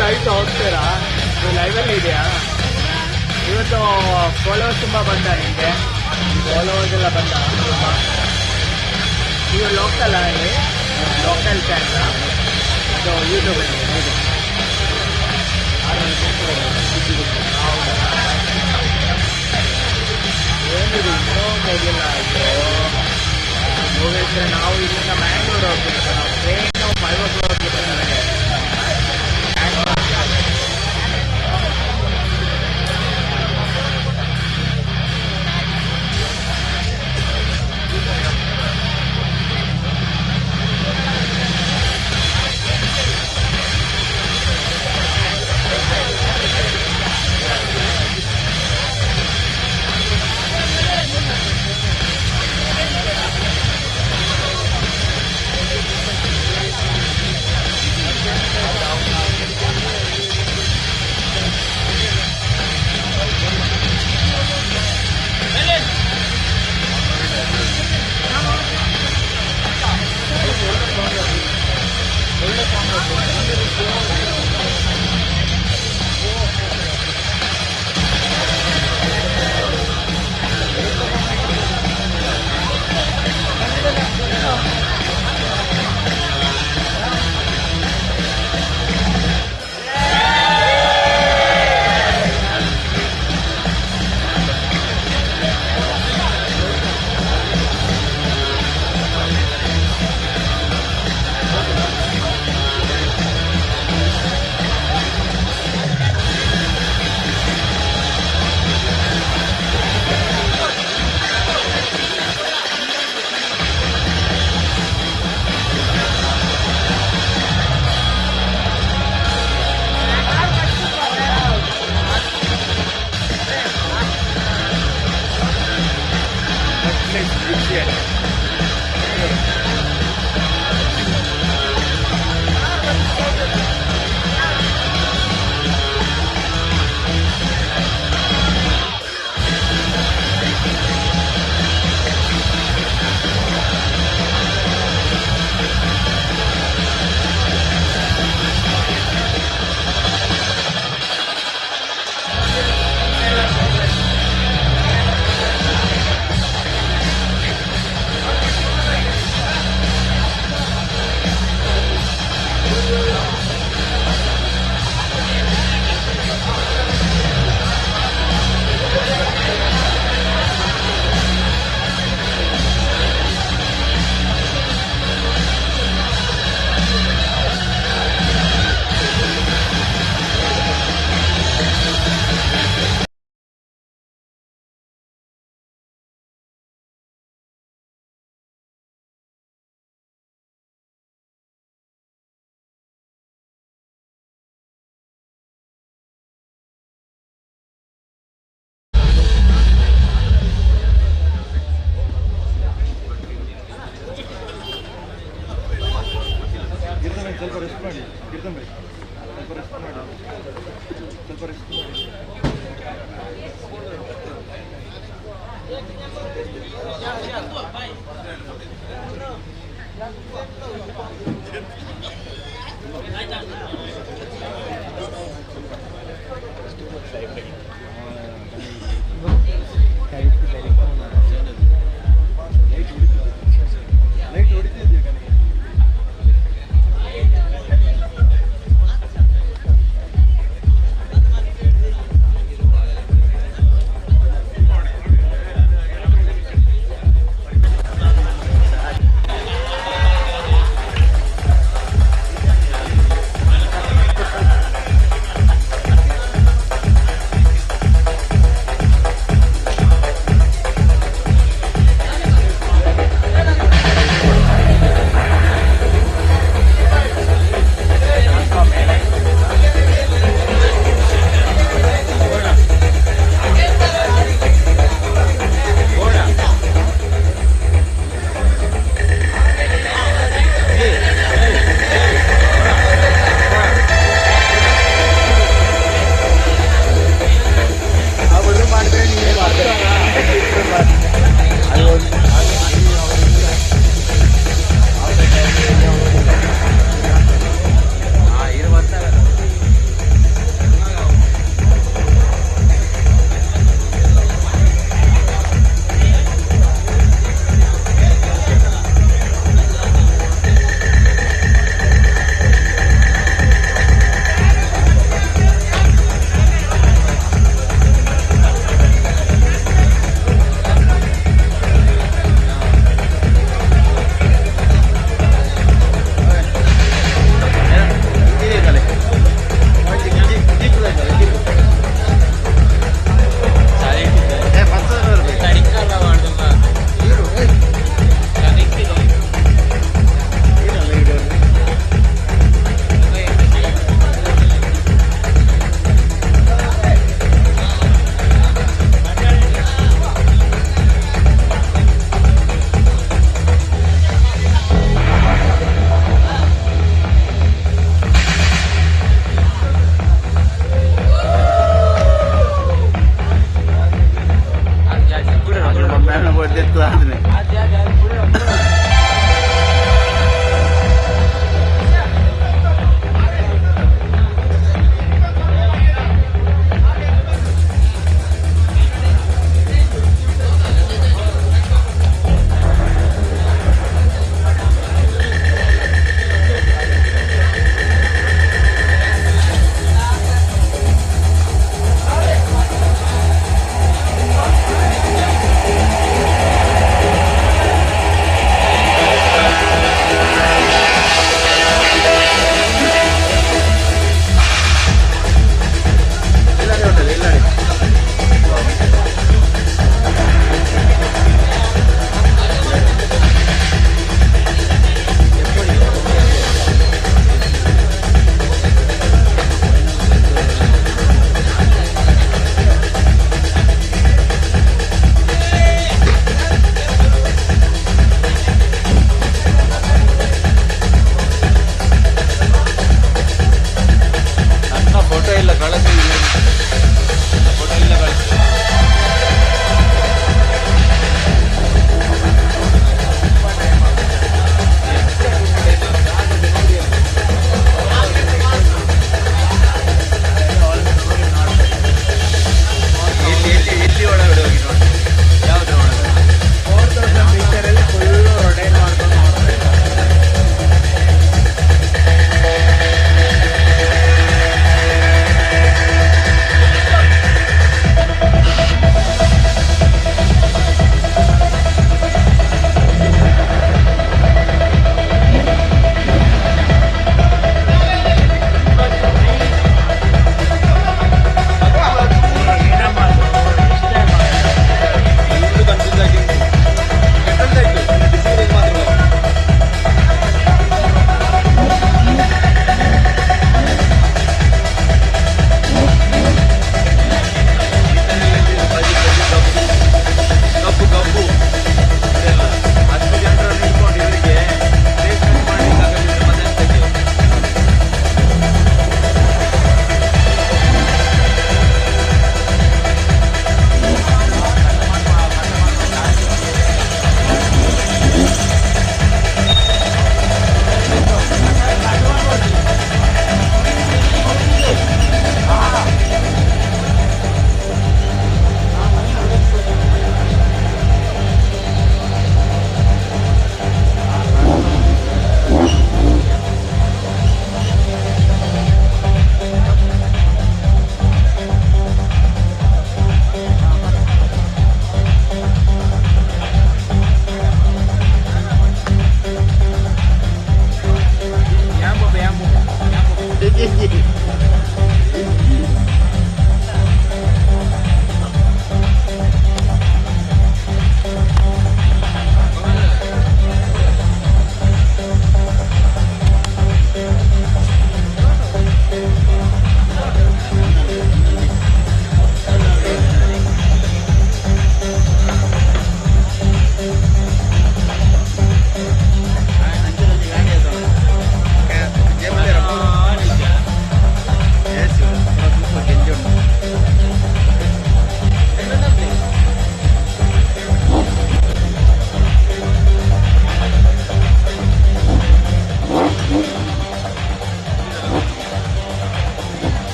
Light ಹೋಗ್ತೀರಾ ಲೈವಲ್ಲಿ ಇದೆಯಾ ಇವತ್ತು followers ತುಂಬ ಬಂದ ನಿಮಗೆ followers ಎಲ್ಲ ಬಂದ ಇದು local ಆಗಿ ಲೋಕಲ್ ಚಾನಲ್ ಅದು ಯೂಟ್ಯೂಬಲ್ಲಿ ಇದೆ ಏನಿದೆ ಇನ್ನೂ ಹೋಗಿಲ್ಲ ಅಯ್ಯೋ ಹೋಗಿದ್ರೆ ನಾವು ಇಲ್ಲಿಂದ ಮ್ಯಾಂಗ್ಳೂರು ಹೋಗ್ಬೇಕು ನಾವು ಟ್ರೈನ್ 5 o'clock ಹೋಗ್ಬೇಕು ನನಗೆ ಹೊಡೆದಿತ್ತು ಆದ್ರೆ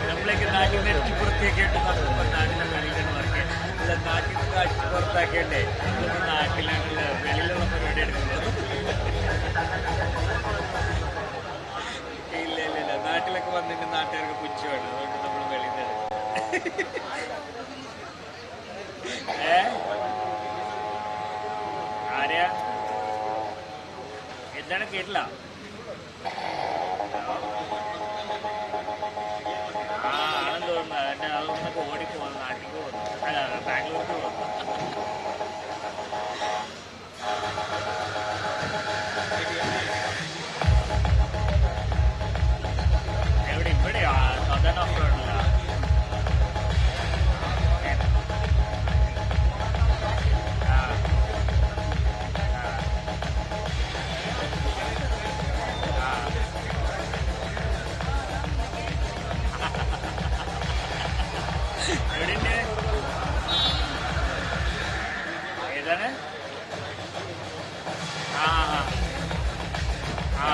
നമ്മളൊക്കെ നാട്ടിൽ നിന്ന് അടിച്ചുപുറത്തേക്കായിട്ട് നാട്ടിലെ വെളിയിലാണ് വർക്ക് അല്ല നാട്ടിൽ നിന്ന് അടിച്ചുപുറത്താക്കേണ്ടേ നമ്മളൊക്കെ നാട്ടിലാണല്ലോ വെളിയിലുള്ള പരിപാടി എടുക്കുന്നത്. ഇല്ല ഇല്ല ഇല്ല നാട്ടിലൊക്കെ വന്നിട്ട് നാട്ടുകാർക്ക് പുച്ഛമാണ്, അതുകൊണ്ട് നമ്മൾ വെളിയിൽ നിന്ന് ആരെയാ എന്താണ് കേട്ടില്ല? ആ ആണെന്ന് തോന്നുന്നു. എന്നെ അതൊന്നൊക്കെ ഓടിപ്പോകുന്നു, നാട്ടിലേക്ക് പോകുന്നു, അല്ല ബാംഗ്ലൂർക്ക് പോകുന്നു. എവിടെ? ഇവിടെയാ സദൻ ഓഫ് റോഡില്ല. ഏതാണ്? ആ ആ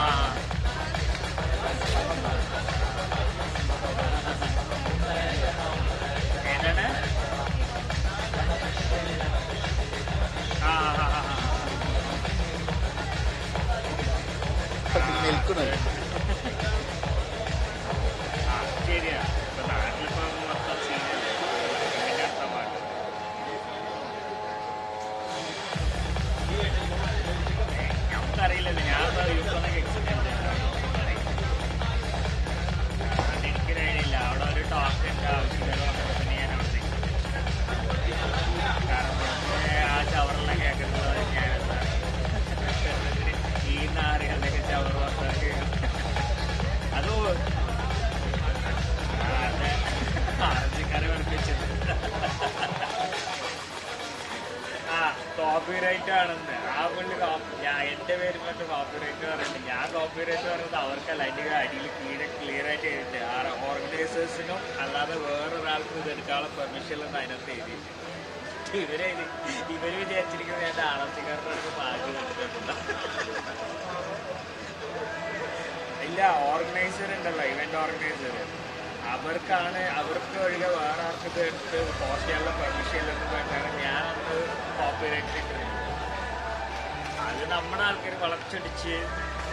ഏതാണ്? ആ നിൽക്കണേ ശരിയാ. ഇപ്പൊ നാട്ടിലിപ്പോ മൊത്തം സീനിയർ അടുത്ത പാട്ട് നമുക്കറിയില്ലല്ലോ. ഞാൻ യൂസൊക്കെ എക്സ്പീരിയൻസ് എനിക്കൊരു ഐഡിയ. അവിടെ ഒരു ടോക്കിൻ്റെ ആവശ്യമില്ല. പിന്നെ ഞാൻ അവിടെ കാരണം ആ ചവറെല്ലാം കേൾക്കുന്നത് ഞാനെന്താ ഈ നാറികളുടെയൊക്കെ ചവറ് പുറത്തേക്ക് അത് അതെ ആർജിക്കാരെ പഠിപ്പിച്ചത്. ആ കോപ്പി റൈറ്റ് ആണെന്ന് ആ പുള്ളി എൻ്റെ പേര് മറ്റേ കോപ്പി റൈറ്റ് പറയുന്നത്. ഞാൻ കോപ്പി റൈറ്റ് പറയുന്നത് അവർക്കല്ല, അതിൻ്റെ അടിയിൽ ക്ലിയർ ആയിട്ട് എഴുതിയിട്ട് ആ ഓർഗനൈസേഴ്സിനും അല്ലാതെ വേറൊരാൾക്കും ഇതെടുക്കാനുള്ള പെർമിഷനിലൊന്നും അതിനകത്ത് എഴുതിയിട്ട് ഇവര് വിചാരിച്ചിരിക്കുന്നത് എൻ്റെ ആളത്തിക്കാരുടെ അടുത്ത് ഭാഗ്യം എടുത്തിട്ടുണ്ട്. ഇല്ല, ഓർഗനൈസർ ഉണ്ടല്ലോ, ഇവന്റ് ഓർഗനൈസർ, അവർക്ക് ഒഴികെ വേറെ ആർക്ക് ഇത് എടുത്ത് പോസ്റ്റ് ചെയ്യാനുള്ള പെർമിഷനിലൊന്നും വേണ്ടാണ് ഞാൻ അന്ന് കോപ്പി റൈറ്റ് ഇട്ടിരുന്നത്. അത് നമ്മുടെ ആൾക്കാർ വളച്ചടിച്ച്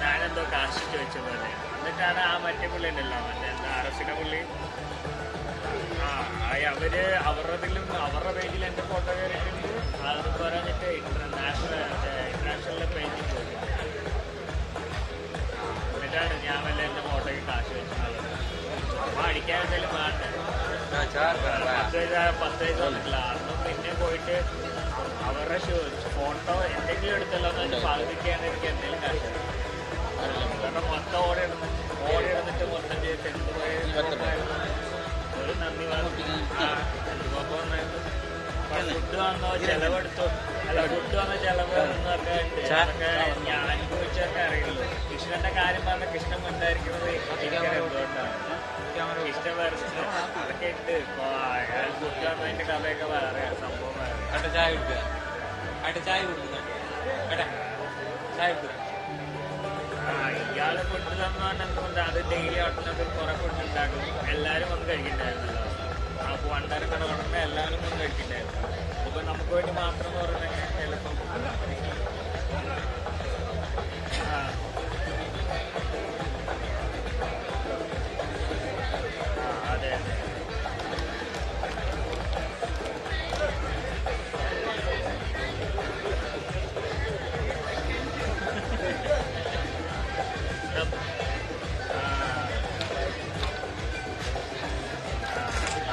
ഞാനെന്തോ കാശിച്ച് വെച്ച പോലെ. എന്നിട്ടാണ് ആ മറ്റേ പുള്ളി ഉണ്ടല്ലോ, മറ്റേ എന്താ RS-ന്റെ പുള്ളി, അവരുടെ പേജിൽ എൻ്റെ ഫോട്ടോ കയറിയിട്ടുണ്ട്. അത് പറഞ്ഞിട്ട് ഇന്റർനാഷണലിലെ പേജിൽ പോയി 10 വയസ്സ് വന്നിട്ടില്ല. അന്നും പിന്നെ പോയിട്ട് അവരുടെ ഫോട്ടോ എന്തെങ്കിലും എടുത്തല്ലോ എന്ന് വെച്ചാൽ പകുതിക്കാണ് എനിക്ക് എന്തെങ്കിലും കാശ്. കാരണം മൊത്തം ഓടി ഇടുന്നിട്ട് മൊത്തം ചെയ്തിട്ട് എന്ത് പോയായിരുന്നു. ഒരു നന്ദി ഫുഡ് വന്നോ ചെലവെടുത്തു, അല്ല ഫുഡ് വന്നോ ചെലവ് എന്നൊക്കെ ഉണ്ട്. അതൊക്കെ ഞാൻ അനുഭവിച്ചൊക്കെ അറിയുള്ളൂ. കൃഷ്ണന്റെ കാര്യം പറഞ്ഞ കൃഷ്ണൻ ഉണ്ടായിരിക്കുന്നത് എനിക്കറിയാം എന്തുകൊണ്ടാണ്. കൃഷ്ണൻ വരച്ചിട്ട് അതൊക്കെ ഉണ്ട്. ഇപ്പൊ അയാൾ ഫുഡ് വന്നതിന്റെ കഥയൊക്കെ വേറെ സംഭവം വേറെ. ചായ കുടിക്കുക, ചായ കുടിക്കുക, ചായ കുടിക്കുക. ഇയാള് ഫുഡ് തന്നോണ്ട് എന്തുകൊണ്ട് അത് ഡെയിലി ഓട്ടനൊക്കെ കുറെ ഫുഡ് ഉണ്ടാക്കും. എല്ലാവരും വന്ന് കഴിക്കണ്ടായിരുന്നല്ലോ. ആ വണ്ടര കട കൊണ്ടുവന്ന എല്ലാവരും വന്ന് കഴിക്കണ്ടായിരുന്നു. ഇപ്പൊ നമുക്ക് വേണ്ടി മാത്രം എന്ന് പറഞ്ഞാൽ ചിലപ്പം അതെ അതെ.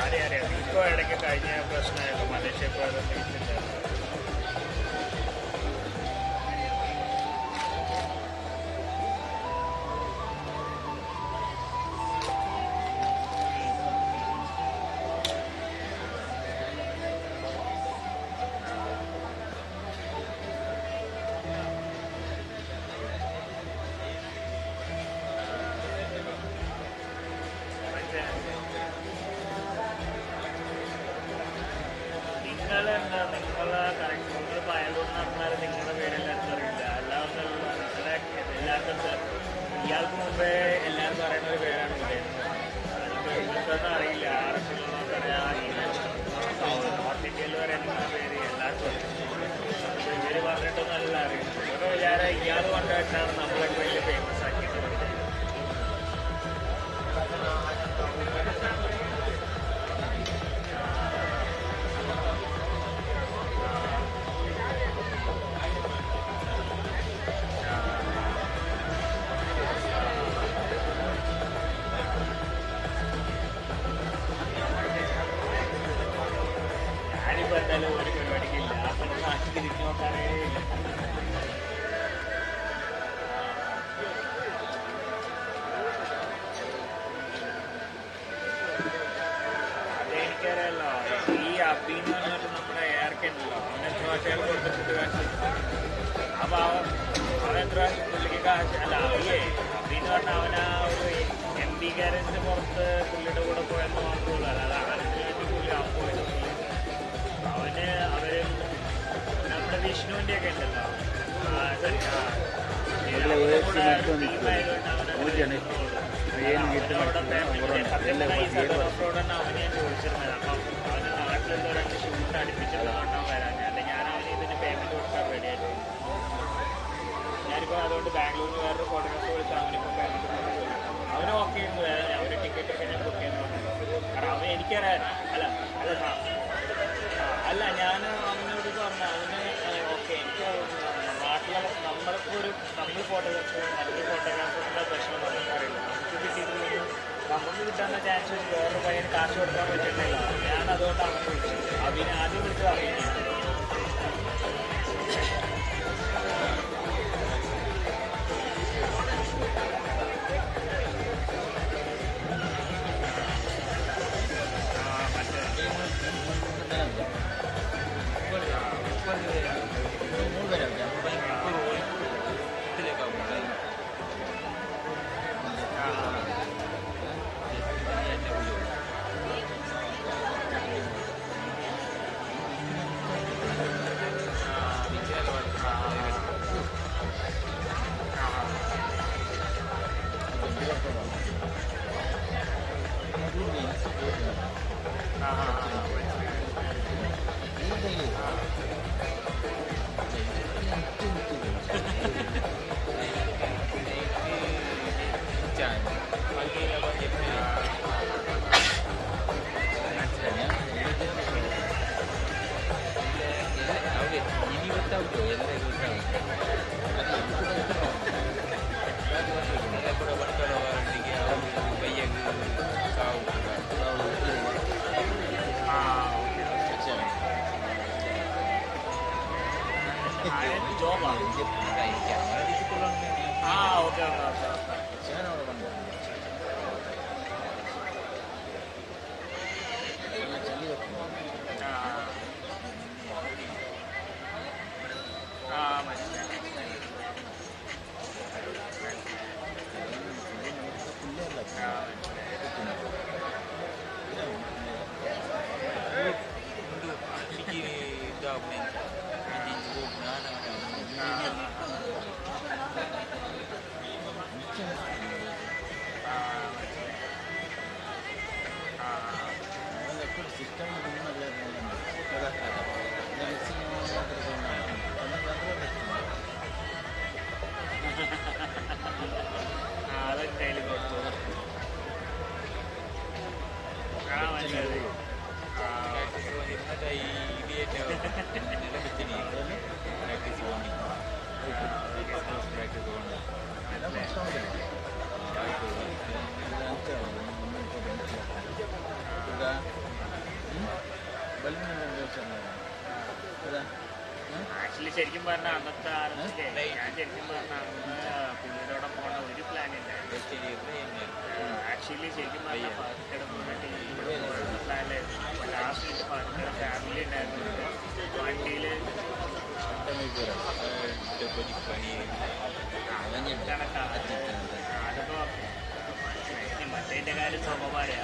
അറിയാം. ഇപ്പോൾ ഇടയ്ക്ക് കഴിഞ്ഞ പ്രശ്നമായിരുന്നു മലേഷ്യ പോയതൊന്നും ഇല്ലായിരുന്നു. നിങ്ങളെ കറക്റ്റ് നിങ്ങൾ പയലൂർ നടന്നാൽ നിങ്ങളുടെ പേരെല്ലാവർക്കും അറിയില്ല. എല്ലാവർക്കും എല്ലാവർക്കും ഇയാൾക്ക് മുമ്പേ എല്ലാവരും പറയുന്ന ഒരു പേരാണ് ഉദയൻ. അതിപ്പോൾ നിങ്ങൾക്കൊന്നും അറിയില്ല. ആർക്കെങ്കിലും നോർത്ത് ഇന്ത്യയിൽ വരെ നിങ്ങളുടെ പേര് എല്ലാവർക്കും അറിയും. ഇവർ പറഞ്ഞിട്ടൊന്നും നല്ല അറിയില്ല. ഇവരുടെ വിചാരം ഇയാൾ കൊണ്ടുപോയിട്ടാണ് നമ്മളൊക്കെ വലിയ ഫേമസ് ആക്കിയിട്ട്. ഞാനിപ്പോൾ എന്തായാലും ഒരു പരിപാടിക്കില്ല. അപ്പോഴും നാട്ടിൽ തിരിഞ്ഞു നോക്കാനേ ഇല്ല. അതെനിക്കറിയാലോ. ഈ അബിന്ന് പറഞ്ഞിട്ട് നമ്മുടെ എയർക്കുണ്ടല്ലോ, അവൻ എത്ര പ്രാവശ്യം കൊടുത്തിട്ട് കാശ്. അപ്പോൾ അവൻ എത്ര പ്രാവശ്യം പുള്ളിക്ക് കാശ് അല്ല അബിന്ന് പറഞ്ഞാൽ അവനാ ഒരു MP ഗ്യാരേജിന്റെ പുറത്ത് പുള്ളിയുടെ കൂടെ പോയെന്ന് മാത്രമല്ല, അല്ലാതെ ആനന്ദിന് വേണ്ടി പുള്ളി പോയത്. അവര് നമ്മുടെ വിഷ്ണുവിന്റെ ഒക്കെ ഉണ്ടല്ലോ, അവനെ ഞാൻ ചോദിച്ചിരുന്നത്. അപ്പം അവന് നാട്ടിലെന്തോ 2 ഷൂട്ട് അടുപ്പിച്ചിട്ട് കൊണ്ടാൻ വരാൻ. ഞാൻ അവന് ഇതിന് പേയ്മെന്റ് കൊടുക്കാൻ റെഡിയായിട്ട്. ഞാനിപ്പോൾ അതുകൊണ്ട് ബാംഗ്ലൂരിൽ വേറൊരു ഫോട്ടോഗ്രാഫർ വിളിച്ച് അവനിപ്പോൾ പേയ്മെന്റ് കൊടുക്കും. അവന് ഓക്കെ ആയിരുന്നു. അവന് ടിക്കറ്റൊക്കെ ഞാൻ ബുക്ക് ചെയ്യുന്നു. കാരണം അവന് എനിക്കറിയാൻ അല്ല ഞാൻ അവനോട് പറഞ്ഞ അവന് ഓക്കെ. എനിക്ക് നാട്ടിലെ നമ്മൾ ഫോട്ടോഗ്രാഫർ നല്ലൊരു ഫോട്ടോഗ്രാഫറിൻ്റെ പ്രശ്നം നമുക്കറിയില്ല. നമുക്ക് കിട്ടിയിട്ട് നമുക്ക് കിട്ടാവുന്ന ചാൻസ് വെച്ച് വേറൊരു പയ്യന് കാശ് കൊടുക്കാൻ പറ്റുന്നില്ല. ഞാൻ അതുകൊണ്ട് അവനെ വിളിച്ചു. അവന് ആദ്യം വിളിച്ചത് അറിയാം. ആക്ച്വലി ശരിക്കും പറഞ്ഞാൽ അന്നത്തെ ആരംഭിച്ചേ ഞാൻ ശരിക്കും പറഞ്ഞാൽ അന്ന് പുള്ളിയോടെ പോണ ഒരു പ്ലാൻ ഇല്ല. ആക്ച്വലി ശരിക്കും പറഞ്ഞാൽ ഫാത്തിയുടെ കൂടെ ടീമിലൂടെ പോകണമെന്ന പ്ലാനായിരുന്നു. ലാസ്റ്റ് ഫാത്തിയുടെ ഫാമിലി ഉണ്ടായിരുന്നത് വണ്ടിയിൽ അതിപ്പോ മറ്റേന്റെ കാര്യം സ്വഭാവമാണ്.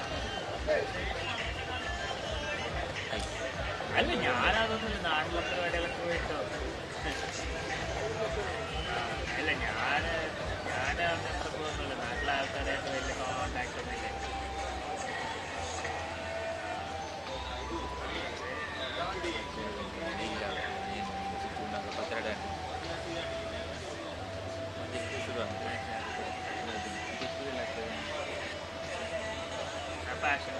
അല്ല ഞാനതൊന്നും നാട്ടിലെ പരിപാടികളൊക്കെ പോയിട്ടോ. അല്ല ഞാൻ അങ്ങനത്തെ പോകുന്നില്ല. നാട്ടിലെ ആൾക്കാരായിട്ട് വലിയ കോണ്ടാക്ട് ഒന്നുമില്ല. പാഷൻ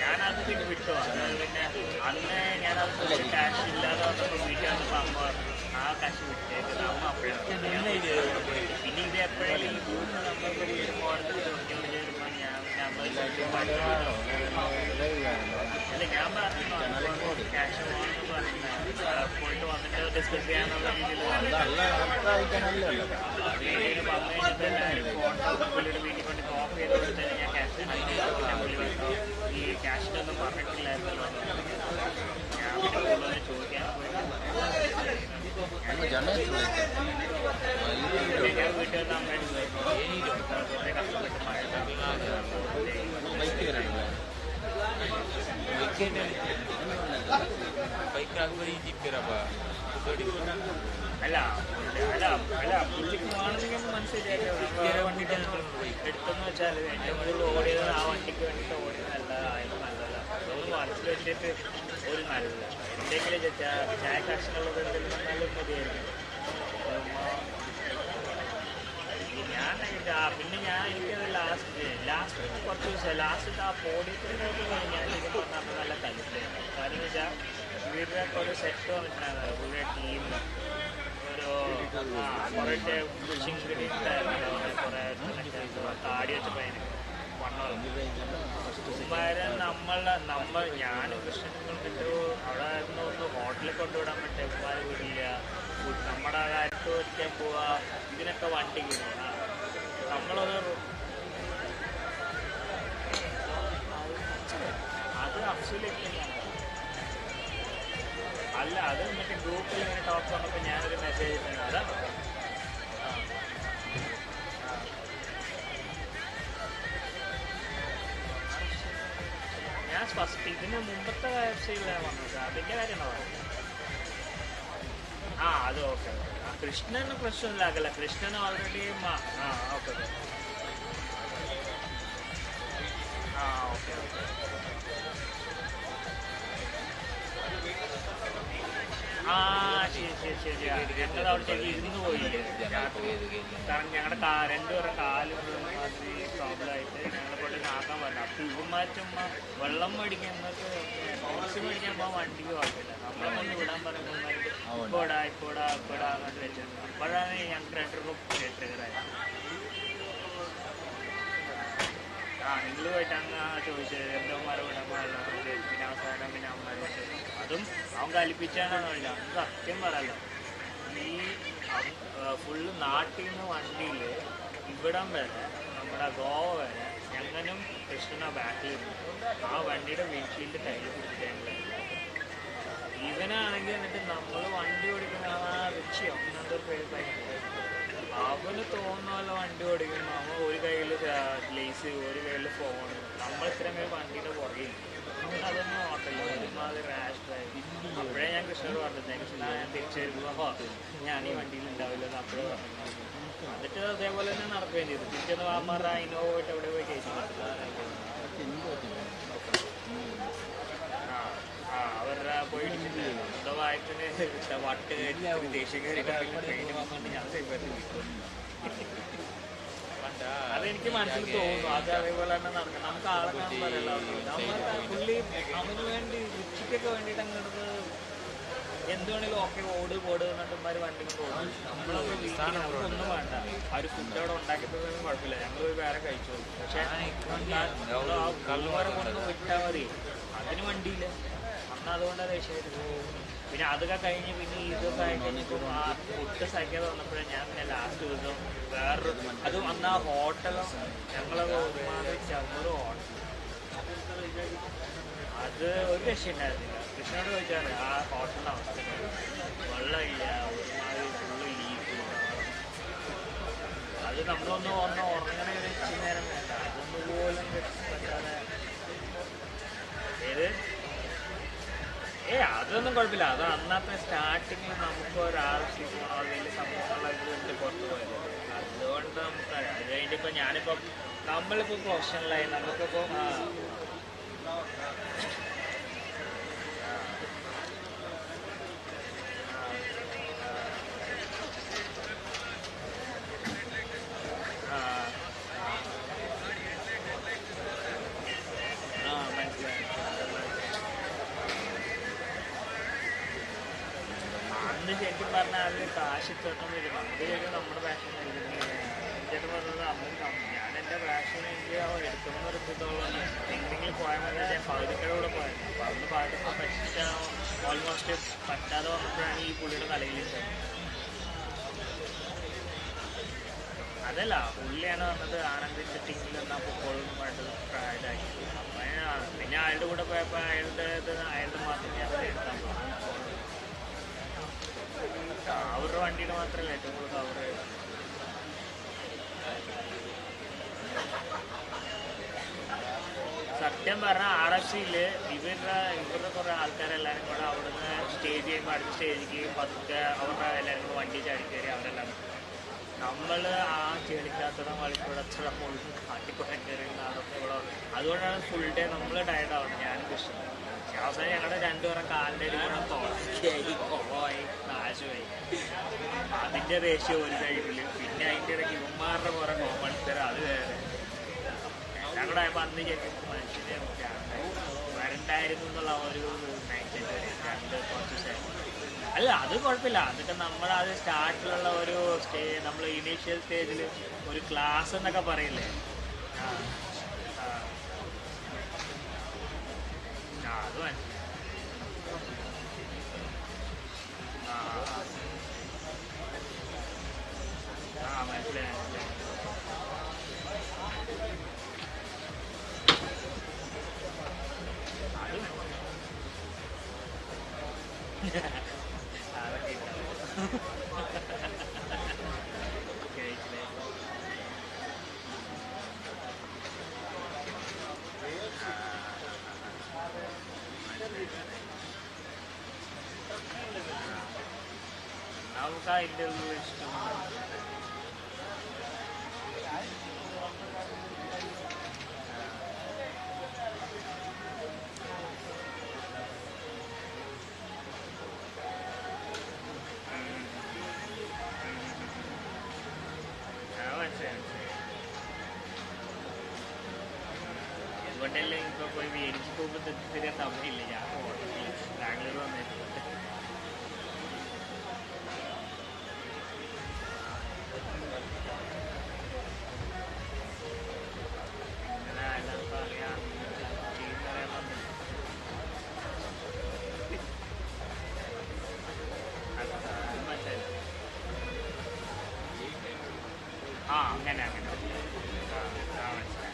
ഞാനത് പിന്നെ വിട്ടു. അത് പിന്നെ അന്ന് ഞാനത് ക്യാഷ് ഇല്ലാതെ വന്നപ്പോൾ വീട്ടിൽ വന്നപ്പോൾ അമ്മ ആ കാശ് വിട്ടേക്ക് അമ്മ അപ്പോഴാണ്. പിന്നെ ഇത് എപ്പോഴെങ്കിലും ഈ ഗ്രൂപ്പ് നമ്മൾക്ക് മോഡൽ ചോദിച്ചുകൊണ്ട് വരുമ്പോൾ അല്ല ഞാൻ പറഞ്ഞു ക്യാഷ് പോകണമെന്ന് പറഞ്ഞു പോയിട്ട് വന്നിട്ട് ഡിസ്കസ് ചെയ്യാനുള്ള രീതിയിൽ പുള്ളിയുടെ വീട്ടിൽ കൊണ്ട് കോപ്പി ചെയ്ത് കൊടുത്താൽ ഞാൻ ക്യാഷ് പിന്നെ പുള്ളി പറഞ്ഞു ഈ ക്യാഷിനൊന്നും പറഞ്ഞിട്ടില്ലായിരുന്നല്ലോ. ഞാൻ പിന്നെ കൂടുതൽ ചോദിക്കാൻ ഞാൻ വീട്ടിൽ വന്ന് അമ്മയുടെ കുറേ കഷ്ടപ്പെട്ട് മഴ അല്ല അല്ല അല്ല പുള്ളിക്ക് വേണമെങ്കിൽ മനസ്സിലായില്ല. എടുത്തെന്ന് വെച്ചാൽ ഏറ്റവും കൂടുതൽ ഓടിയത് ആ വണ്ടിക്ക് വേണ്ടിയിട്ട് ഓടിയതല്ല. അതിന് നല്ലതല്ല. അതൊന്ന് മനസ്സിൽ വെച്ചിട്ട് ഒരു നല്ല എന്തെങ്കിലും ചായ കാശിനുള്ളത് എന്തെങ്കിലും നല്ല മതിയായിരിക്കും. ഞാൻ പിന്നെ ഞാൻ എനിക്കത് ലാസ്റ്റ് കുറച്ച് ദിവസം ലാസ്റ്റ് ആ പോഡിയത്തിൻ്റെ ഞാൻ ശരിക്കും പറഞ്ഞാൽ നല്ല കലിപ്പിലായിരുന്നു. കാരണം എന്ന് വെച്ചാൽ ഇവരുടെയൊക്കെ ഒരു സെറ്റ് വന്നിട്ടുണ്ടായിരുന്നു. പുതിയ ടീം ഒരു കുറേ ഫിഷിംഗ് ഉണ്ടായിരുന്നു. കുറേ താടി വെച്ച പയ്യന് വണ്ണം നമ്മൾ ഞാൻ കൃഷ്ണനെ കൊണ്ടിട്ട് അവിടെ നിന്ന് ഒന്ന് ഹോട്ടലിൽ കൊണ്ടുവിടാൻ പറ്റും. ഉമ്മാരെ വീടില്ല. നമ്മുടെ കാര്യത്ത് വെക്കാൻ പോവാ. ഇതിനൊക്കെ വണ്ടിക്ക് നമ്മളത് അത് അഫ്സലിട്ടാണ്. അല്ല അത് എന്നിട്ട് ഗ്രൂപ്പിൽ ഇങ്ങനെ ടോക്ക് വന്നപ്പോൾ ഞാനൊരു മെസ്സേജ് ഇട്ടാണ്. അതാണ് ഞാൻ ഫസ്റ്റ് ഇതിന് മുമ്പത്തെ വെബ്സൈറ്റിലാണ് വന്നത്. അതിൻ്റെ കാര്യമാണോ പറഞ്ഞത്? ആ അത് ഓക്കെ. ആ കൃഷ്ണന് പ്രശ്നമില്ലാക്കല്ല. കൃഷ്ണന് ഓൾറെഡി ആ ഓക്കെ ഓക്കെ ആ ഓക്കെ ഓക്കെ ആ ശരി ഞങ്ങൾ അവിടത്തേക്ക് ഇരുന്ന് പോയില്ലേ കാരണം ഞങ്ങളുടെ രണ്ടുപേരും കാലും മാതിരി പ്രോബ്ലം ആയിട്ട് ഞങ്ങളെ കൊണ്ട് ആക്കാൻ പറഞ്ഞു. അപ്പൊ ഇവന്മാർ ചുമ്മാ വെള്ളം മേടിക്കുന്നത് കുറച്ച് മേടിക്കാൻ പോകാൻ വണ്ടിക്ക് കുഴപ്പമില്ല. നമ്മളെ കൊണ്ട് വിടാൻ പറയുമ്പോൾ ഇപ്പോടാ അങ്ങോട്ട് വെച്ചിട്ടുണ്ട്. അപ്പോഴാണ് ഞങ്ങൾക്ക് രണ്ടുപേർക്കും ട്രിഗറായത്. നിങ്ങൾ പോയിട്ടാണ് ചോദിച്ചത് എന്തോമാരെ വിടാൻ പാടില്ല. പിന്നെ അവസാനം പിന്നെ അമ്മമാരെ അതും അവൻ കലിപ്പിച്ചാണെന്ന് പറഞ്ഞില്ല. അത് സത്യം പറയാലോ. ഈ ഫുള്ള് നാട്ടിൽ നിന്ന് വണ്ടിയിൽ ഇവിടം വരെ നമ്മുടെ ഗോവ വരെ ഞങ്ങനും കൃഷ്ണനോ ബാക്കിലിരുന്നു. ആ വണ്ടിയുടെ വിൻഷീൽഡ് കയ്യിൽ പിടിച്ചിട്ടുണ്ട്. ഇവനാണെങ്കിൽ എന്നിട്ട് നമ്മൾ വണ്ടി ഓടിക്കുന്ന ആ റിക്ഷയോ അങ്ങനത്തെ ഒരു പേര് അവന് തോന്നുന്ന പോലെ വണ്ടി ഓടിക്കുന്നു. അവൻ ഒരു കയ്യിൽ ഗ്ലേസ് ഒരു കയ്യിൽ ഫോണ്. നമ്മൾ ഇത്രയും പേര് വണ്ടിയുടെ പുറകിൽ അതൊന്നും ഓട്ടല്ല. ഒരുമാതിരി റാഷ് ഡ്രൈവ്. അപ്പോഴേ ഞാൻ കൃഷ്ണനോട് പറഞ്ഞത് കൃഷ്ണ ഞാൻ തിരിച്ചു വരുമ്പോൾ ഞാൻ ഈ വണ്ടിയിൽ ഉണ്ടാവില്ല എന്ന് അപ്പോഴേ പറഞ്ഞു. എന്നിട്ട് അതേപോലെ തന്നെ നടക്കുകയും ചെയ്തു. തിരിച്ചൊന്ന് വാമാറ ഇന്നോവ പോയിട്ട് എവിടെ പോയി കഴിച്ചു. അവരുടെ പോയി എന്തോ വായത്തിന് വട്ട് ദേഷ്യം കയറിയിട്ട് ട്രെയിൻ വന്നുകൊണ്ട് ഞാൻ അതെനിക്ക് മനസ്സിൽ തോന്നുന്നു. അത് അതേപോലെ തന്നെ നടക്കും. നമുക്ക് ആളെ കാണാൻ പറയല്ലോ. പുള്ളി അവന് വേണ്ടി ഉച്ചയ്ക്കൊക്കെ വേണ്ടിയിട്ട് അങ്ങോട്ട് എന്തുവേണേലും ഓക്കെ ഓട് എന്നിട്ടുമാര് വണ്ടി പോകും. നമ്മളൊക്കെ വീട്ടിൽ നമുക്കൊന്നും വേണ്ട. ആ ഒരു ഫുഡ് അവിടെ ഉണ്ടാക്കിയതൊന്നും കുഴപ്പമില്ല. ഞങ്ങൾ വേറെ കഴിച്ചോളൂ. പക്ഷെ കള്ളുവരെ കൊണ്ട് വിട്ടാൽ മതി. അതിന് വണ്ടിയില്ല. അന്ന് അതുകൊണ്ടാണ് ദേഷ്യമായിട്ട്. പിന്നെ അതൊക്കെ കഴിഞ്ഞ് പിന്നെ ഇതൊക്കെ ആയി കഴിഞ്ഞപ്പോൾ ആ ഫുഡ് സഹിക്കാതെ വന്നപ്പോഴേ ഞാൻ പിന്നെ ലാസ്റ്റ് ദിവസം വേറൊരു അതും അന്ന് ആ ഹോട്ടലും ഞങ്ങളൊക്കെ ഒരുമാതിരി ചവറ് ഹോട്ടൽ അത് ഒരു രക്ഷയുണ്ടായിരുന്നില്ല. കൃഷ്ണനോട് ചോദിച്ചാൽ ആ ഹോട്ടലിൻ്റെ അവസ്ഥ വെള്ളമില്ല, ഒരുമാതിരി ഫുള്ള് ലീക്ക്. അത് നമ്മളൊന്ന് ഉറങ്ങണ ഒരു ഇച്ചിരി നേരം വേണ്ട. അതൊന്നും പോലും പറ്റാതെ ഏത് അതൊന്നും കുഴപ്പമില്ല. അത് അന്നത്തെ സ്റ്റാർട്ടിങ്ങിൽ നമുക്ക് ഒരാഴ്ച പോകണോ വലിയ സംഭവങ്ങളൊക്കെ വിട്ട് പുറത്ത് പോയത്. അതുകൊണ്ട് നമുക്ക് അത് കഴിഞ്ഞിപ്പോൾ ഞാനിപ്പോൾ നമ്മളിപ്പോൾ പ്രൊഫഷണലായി നമുക്കിപ്പോൾ അന്ന് ശരിക്കും പറഞ്ഞാൽ അതിൽ കാശ് ചേട്ടൻ വരും. നമുക്ക് ശരിക്കും നമ്മുടെ പാഷൻ ചേട്ടൻ പറഞ്ഞത് അമ്മ ഞാൻ എൻ്റെ പാഷൻ എനിക്ക് എടുക്കുന്ന എടുത്തോളം എന്തെങ്കിലും പോയാൽ മതി. ഞാൻ പകുതിക്കടെ കൂടെ പോയത്. അപ്പോൾ അന്ന് പാട്ട് പറ്റിച്ച ഓൾമോസ്റ്റ് പറ്റാതെ വന്നപ്പോഴാണ് ഈ പുള്ളിയുടെ തലയിൽ അതല്ല പുള്ളിയാണ് പറഞ്ഞത് ആനന്ദിൻ്റെ ടീമിൽ എന്നാൽ ഫുട്ബോളും വേണ്ടത് ഇതാക്കി. പിന്നെ അയാളുടെ കൂടെ പോയപ്പോൾ അയാളുടെ മാത്രം ഞാൻ എടുക്കാൻ പോകും. അവരുടെ വണ്ടിയുടെ മാത്രമല്ല ഏറ്റവും കൂടുതൽ കവർ സത്യം പറഞ്ഞാൽ RFCയിൽ ഇവരുടെ കുറേ ആൾക്കാരെല്ലാവരും കൂടെ അവിടുന്ന് സ്റ്റേജ് ചെയ്യുമ്പോൾ അടുത്ത സ്റ്റേജിക്ക് പതുക്കെ അവരുടെ എല്ലാവരും കൂടെ വണ്ടി ചാടി കയറി അവരെല്ലാം നമ്മൾ ആ ചെളിക്കാത്തടം വളിക്കൂടത്തടം മുഴുവൻ കാട്ടിക്കുടം കയറി അതൊക്കെ ഇവിടെ അതുകൊണ്ടാണ് ഫുൾ ഡേ നമ്മൾ ടയർഡാവുന്നത്. ഞാനും കൃഷ്ണൻ അവസാനം ഞങ്ങളുടെ രണ്ടുപേരും കാലിൻ്റെ കൂടെ തുളസിയായി കുളമായി നാശമായി. അതിൻ്റെ ദേഷ്യം ഒരു സൈഡിൽ. പിന്നെ അതിൻ്റെ ഇടയ്ക്ക് ഇവന്മാരുടെ കുറേ കോമൺസർ അത് വേറെ എല്ലാം കൂടെ ആയപ്പോൾ അന്ന് കേൾക്കുമ്പോൾ മനുഷ്യനെ വരണ്ടായിരുന്നു എന്നുള്ള ഒരു മൈൻഡ് സെറ്റ് കുറച്ച് ദിവസം. അല്ല അത് കുഴപ്പമില്ല. അതൊക്കെ നമ്മളത് സ്റ്റാർട്ടിലുള്ള ഒരു നമ്മൾ ഇനീഷ്യൽ സ്റ്റേജിൽ ഒരു ക്ലാസ് എന്നൊക്കെ പറയില്ലേ. അത് മനസ്സിലായി. മനസ്സിലായി. നമുക്ക് ആ ഇന്റർവ്യൂ ഇഷ്ടം. കണ്ടില്ലെങ്കിൽ ഇപ്പോൾ പോയി മേടിച്ച് പോകുമ്പോൾ തിരികെ തമ്മില്ല. ഞാൻ ഓർമ്മയില്ല ബാംഗ്ലൂർ വന്നിട്ടുണ്ട്. അങ്ങനെ എല്ലാവർക്കും അറിയാം ടീം പറയാൻ വന്നിട്ട് മറ്റേ അങ്ങനെ അങ്ങനെ മനസ്സിലായി.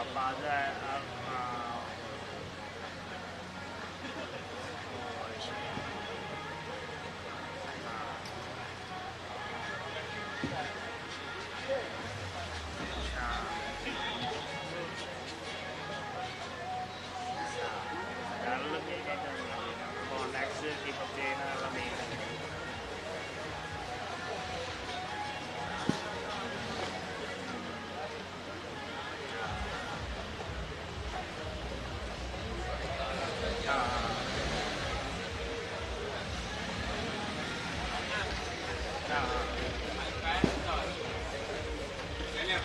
അപ്പം അത് അതാണല്ലോ മെയിനായിട്ട് കോണ്ടാക്ട്സ് കീപ്പപ്പ് ചെയ്യുന്നതാണ് മെയിൻ.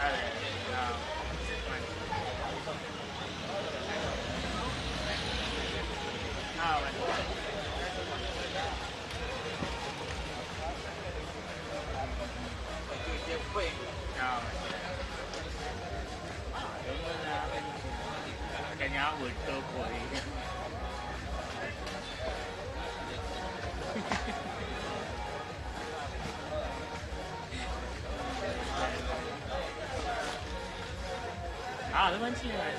അതെ അതൊന്നും ഞാൻ വിട്ടു പോയി. അത് മനസ്സിലായി.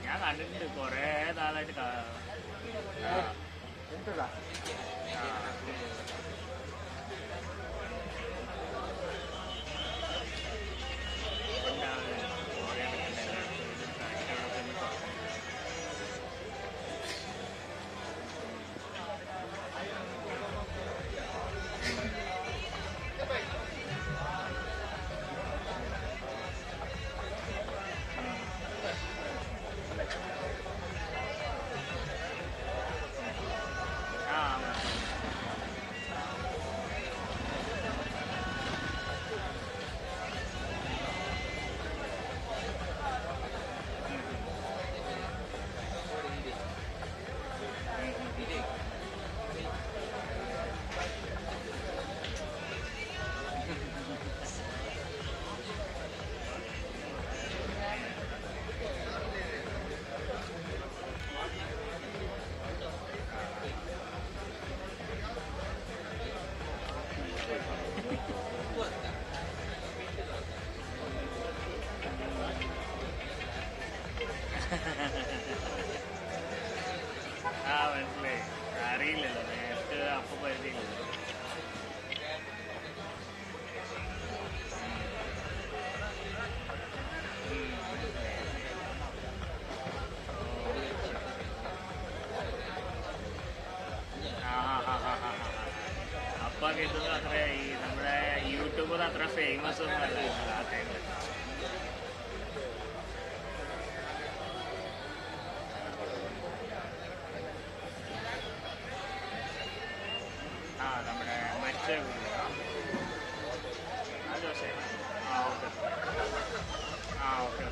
ഞാൻ കണ്ടിട്ടുണ്ട് കുറേ നാളായിട്ട്. മനസ്സിലായി. അറിയില്ലല്ലോ നേരത്തെ അപ്പം പരിധിയില്ലല്ലോ. അപ്പം കിട്ടുന്നത് അത്ര ഈ നമ്മുടെ യൂട്യൂബിൽ അത്ര ഫേമസ് ഒന്നും അല്ല ആ ടൈമിൽ. നമ്മുടെ മറ്റേ ആ ദോശ. Okay okay.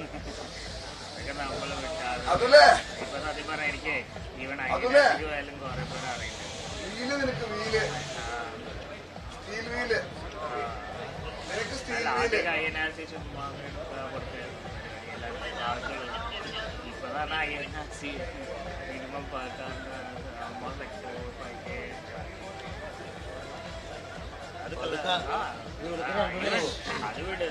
അതൊക്കെ നമ്മൾ വിട്ടാൽ അതുലേ ഇപ്പൊ സത്യം പറഞ്ഞാൽ എനിക്ക് ഈവൻ ഐഡിയാസിക്ക് പോയാലും കുറെ പേര് അറിയുന്നത് വീല് നിനക്ക് വീല് സ്റ്റീൽ വീല് നിനക്ക് സ്റ്റീൽ വീല് ഐഎൻആർസി ചുമ്മാ കുറച്ച് ആളുകൾ ഇപ്പൊ പറഞ്ഞാൽ ഐഎൻആർസി മിനിമം അത് വിട്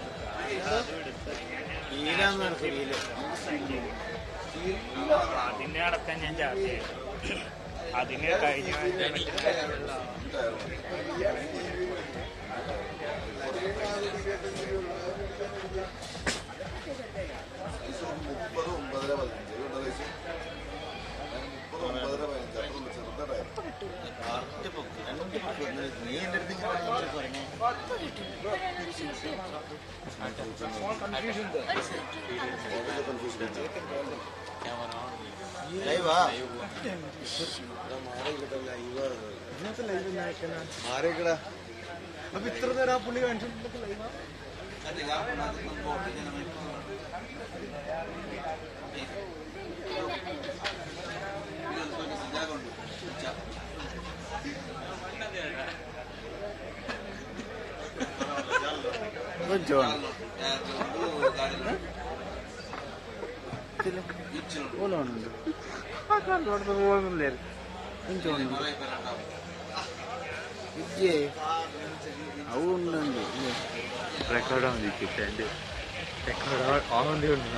അതിനെ അടക്കം ഞാൻ ചാർജ് ചെയ്തു. അതിന് കഴിഞ്ഞ നീ എന്റെ അടുത്ത് മാറിക്കടാ അപ്പൊ ഇത്ര നേരം ആ പുള്ളി കാണിച്ചിട്ടുണ്ടോ ലൈവാ റെക്കോർഡാണ് റെക്കോർഡ് ആവേണ്ടി ഉണ്ട്.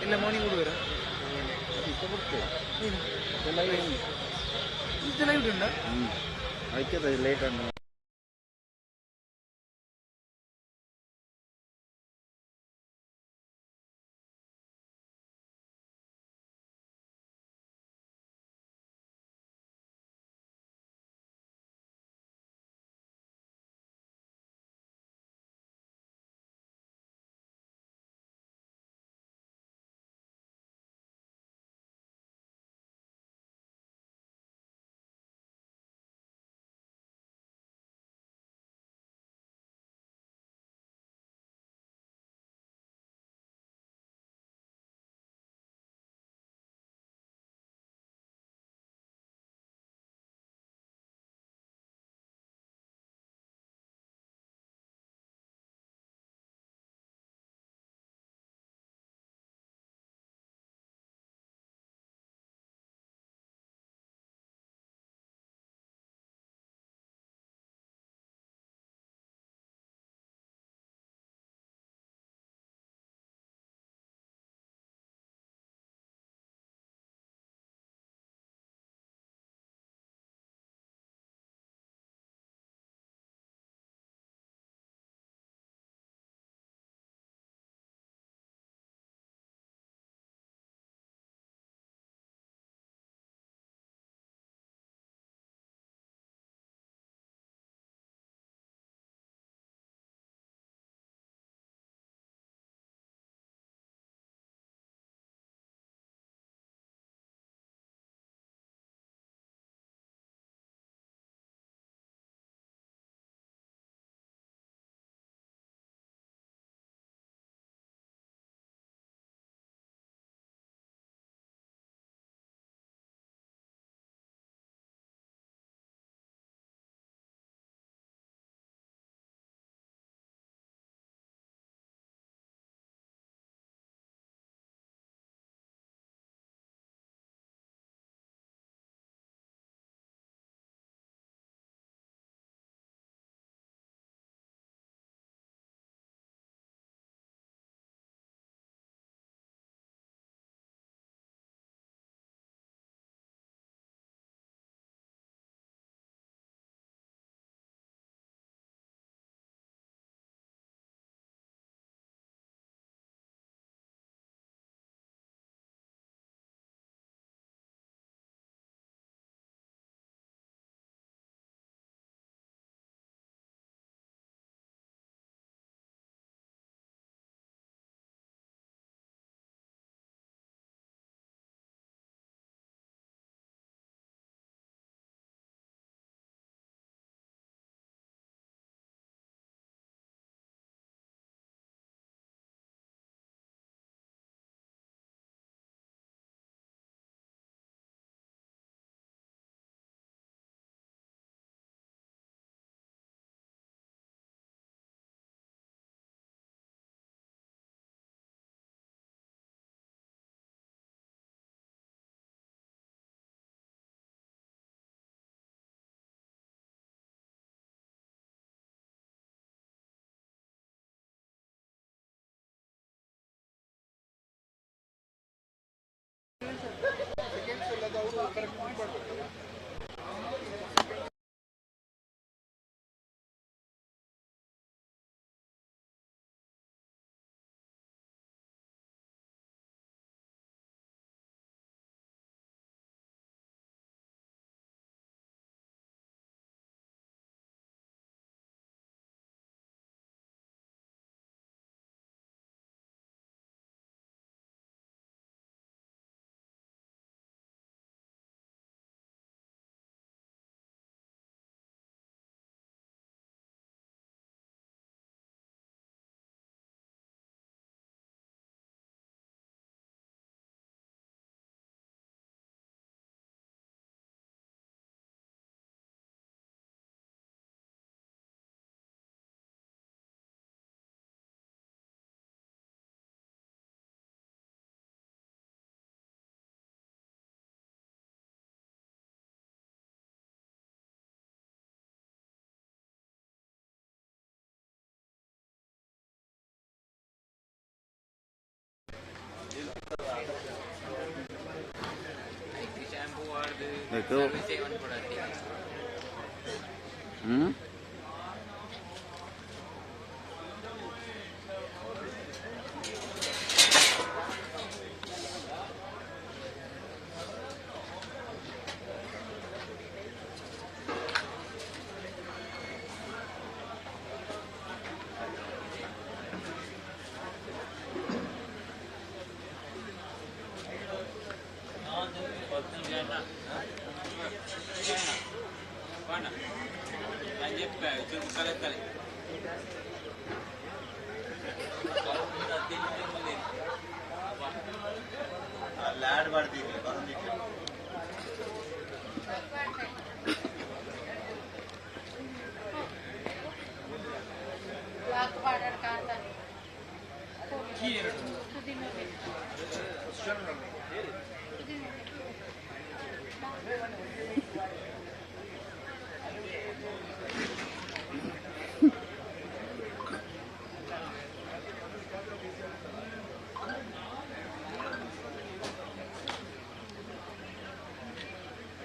ಇಲ್ಲ ಮಾರ್ನಿಂಗ್ ಹುಡುಗರ ಲೈವ್ ಉಂಟಾ ಅದಕ್ಕೆ ಲೇಟ್ ಅಣ್ಣ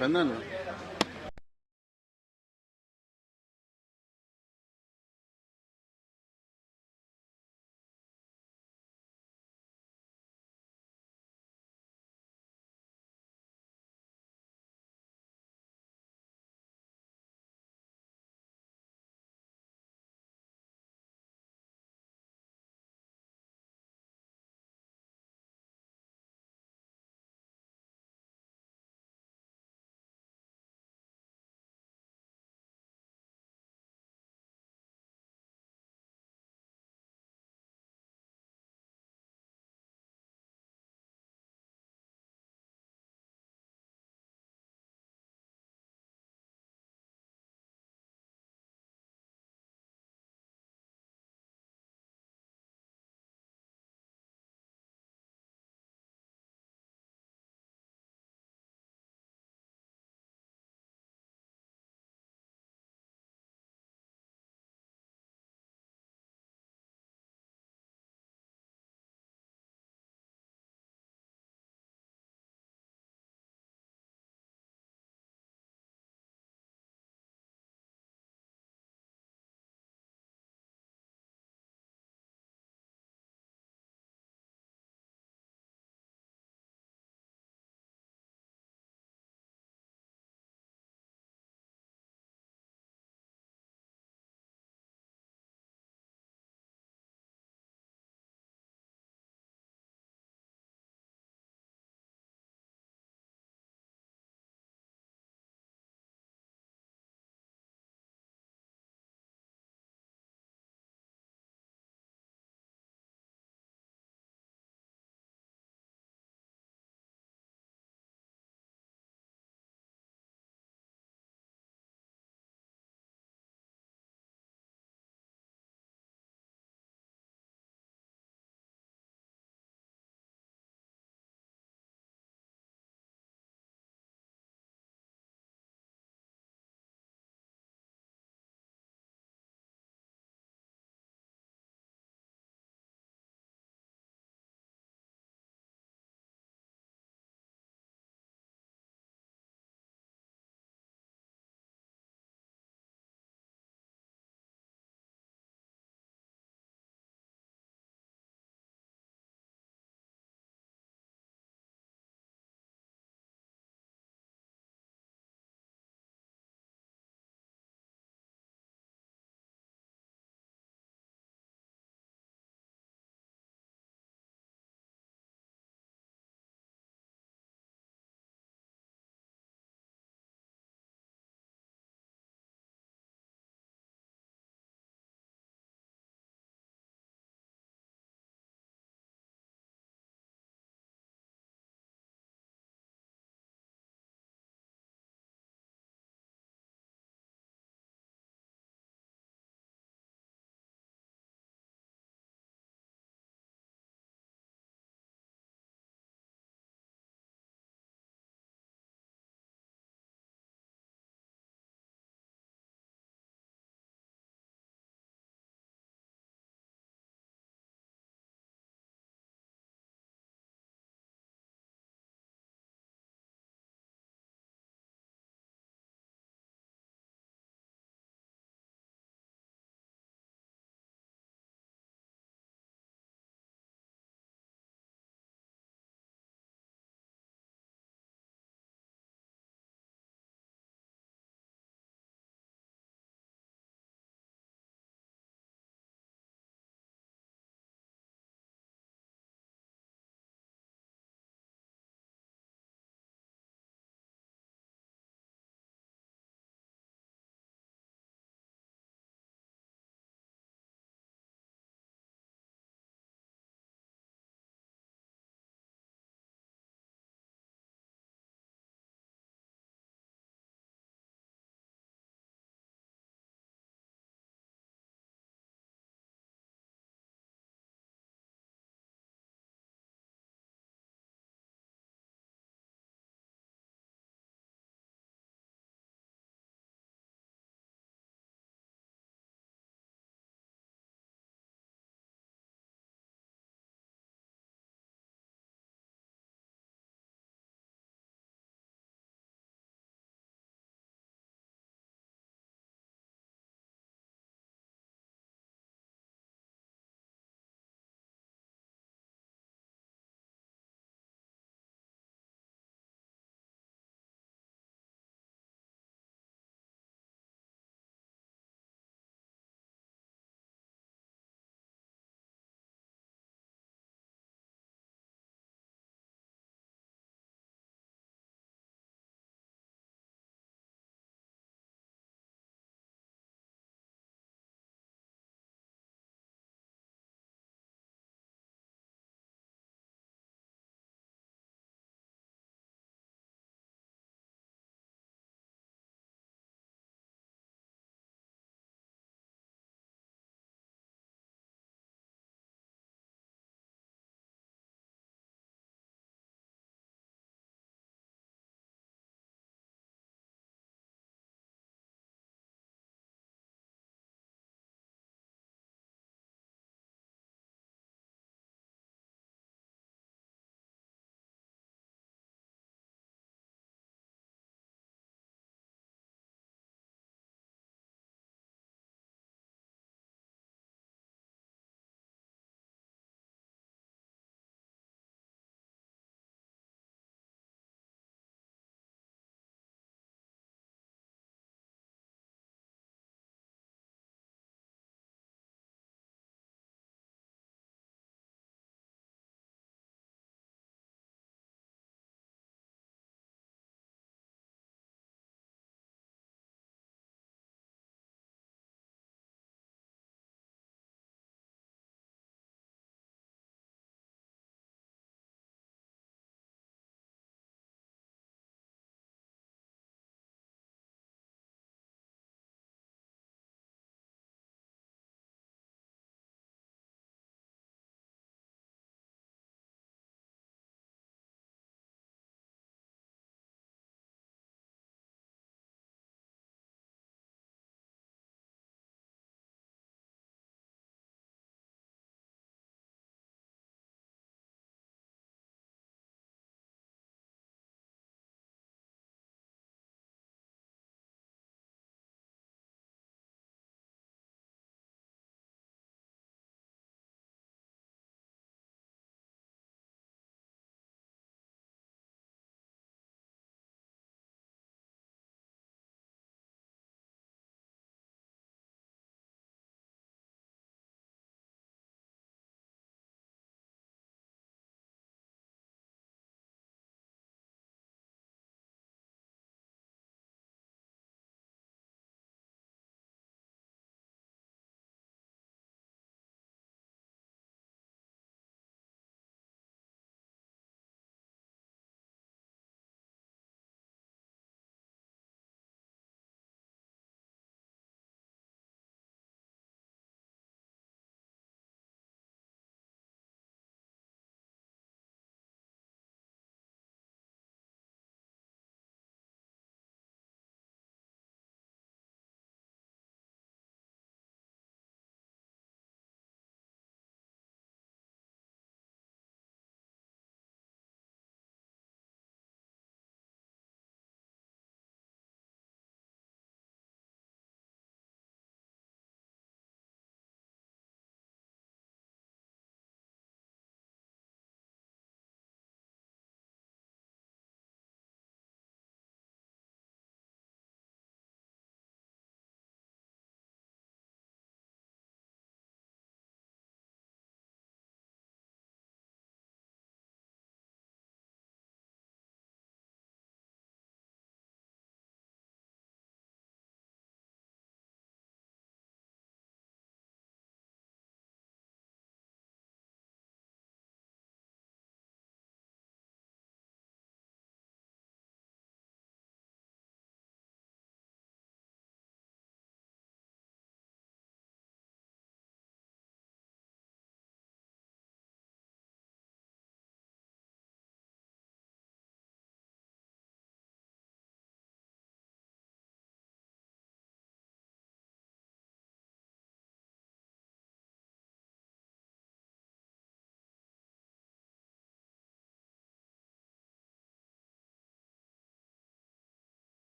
ಬಂದನು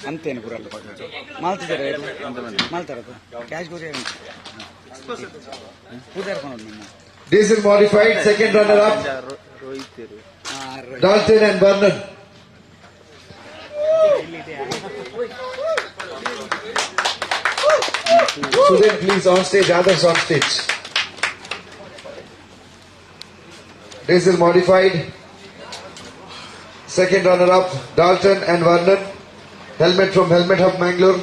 అంతేనా కూరలు మాల్తారా మాల్తారా క్యాష్ కూర Diesel modified, second runner up, Dalton and Vernon. Sudhin, please on stage, others on stage. Diesel modified, second runner up, Dalton and Vernon. Helmet from Helmet Hub Mangalore.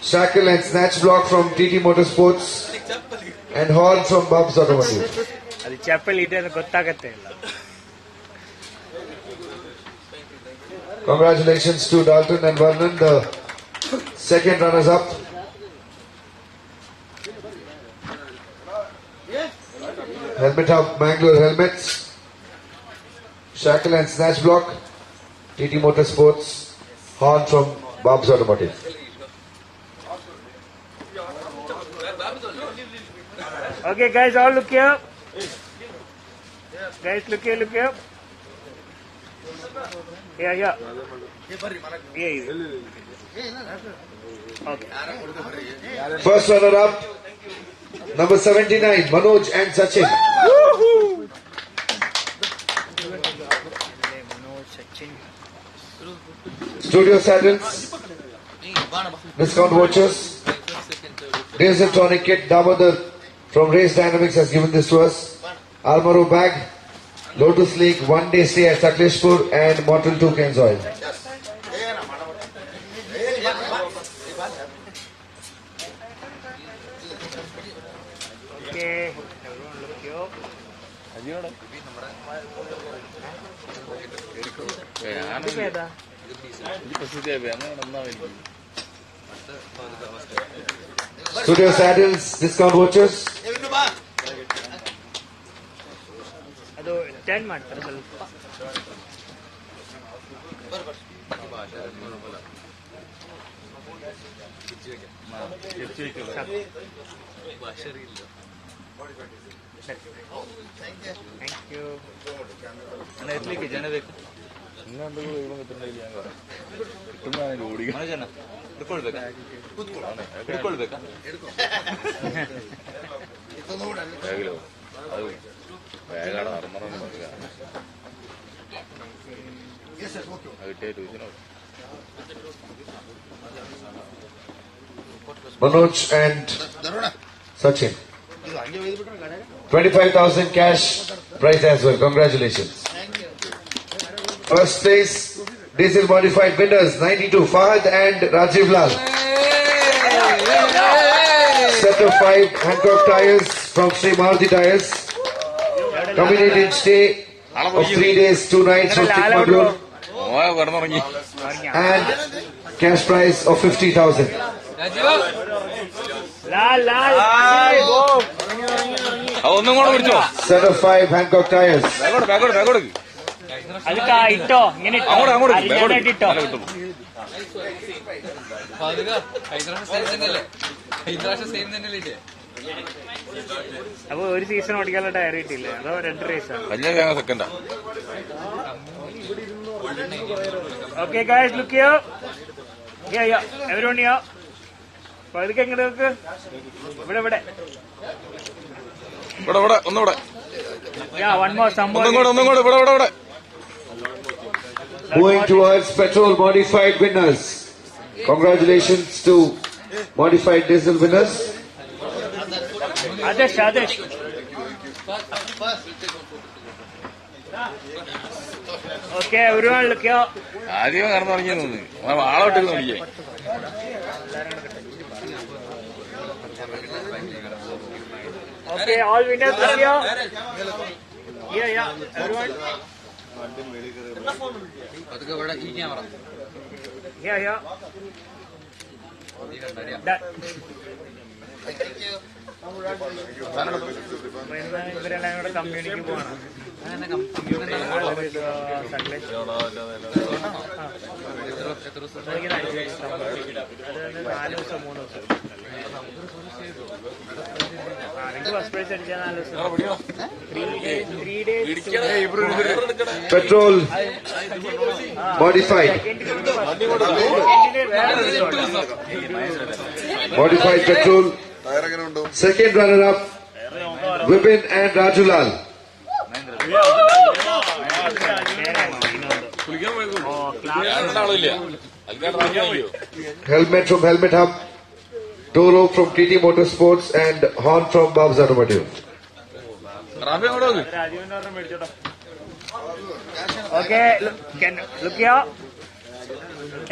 Shackle and snatch block from TT Motorsports and horn from Bob's Automotive. ಅದು ಚಪ್ಪಲ್ ಇದೆ ಅಂತ ಗೊತ್ತಾಗತ್ತೆ ಇಲ್ಲ. Congratulations to Dalton and Vernon, the second runners up. Helmet Hub Mangalore helmets, shackle and snatch block, TT Motorsports, horn from Bob's Automotive. Okay, guys, all look here. Guys, look here, look here. Yeah. Okay. First runner up, number 79, Manoj and Sachin. Studio saddles, discount vouchers, Diesel Tonic Kit, Damodar from Race Dynamics has given this to us. Almaro bag, Lotus Lake, 1 day stay at Sakleshpur and Motel 2 Cans Oil. Okay, everyone look here. Studio saddles, discount vouchers. ಅದು 10 ಮಾಡ್ತಾರೆ ಸ್ವಲ್ಪ. Thank you. ಜನ ಬೇಕು ಹಿಡ್ಕೊಳ್ಬೇಕಾ ಹಿಡ್ಕೊಳ್ಬೇಕಾ Manoj and Sachin. 25,000 cash prize as well. Congratulations. First place, diesel modified winners 92 Fahad and Rajiv Lal. Set of 5 Hancock tires from Sri Maruti Tires. Combinated stay of 3 days, 2 nights from Chikmagalur. And cash prize of 50,000. Set of 5 Hancock tires. ಅದಕ್ಕ ಇಟ್ಟೋ ಏನಿಟ್ಟು ಇಟ್ಟೋ അപ്പൊ ഒരു season ഓടിക്കാനുള്ള tyre കിട്ടിയില്ലേ അതോ 2 റേസാണ് okay guys look here everyone here പതുക്കെ എങ്ങോട്ട് നോക്ക് ഇവിടെ ഇവിടെ ഒന്നുകൂടെ വൺ മോർ സംഭവം Moving towards petrol modified winners. Congratulations to modified diesel winners. Adesh. Okay, everyone look here. ആദ്യം കടന്നു തുടങ്ങിയെന്ന് ആളോട്ട് നോക്കിയേ Okay, all winners look here. Yeah, everyone. Yeah. Done. ഇവരെല്ലാം കൂടെ കമ്മ്യൂണിറ്റി പോകണം Petrol modified. Modified petrol. Second runner-up, Vipin and Rajulal. Helmet from Helmet Hub, Toro from TT Motorsports and Horn from Bob's Automotive. Okay, look here.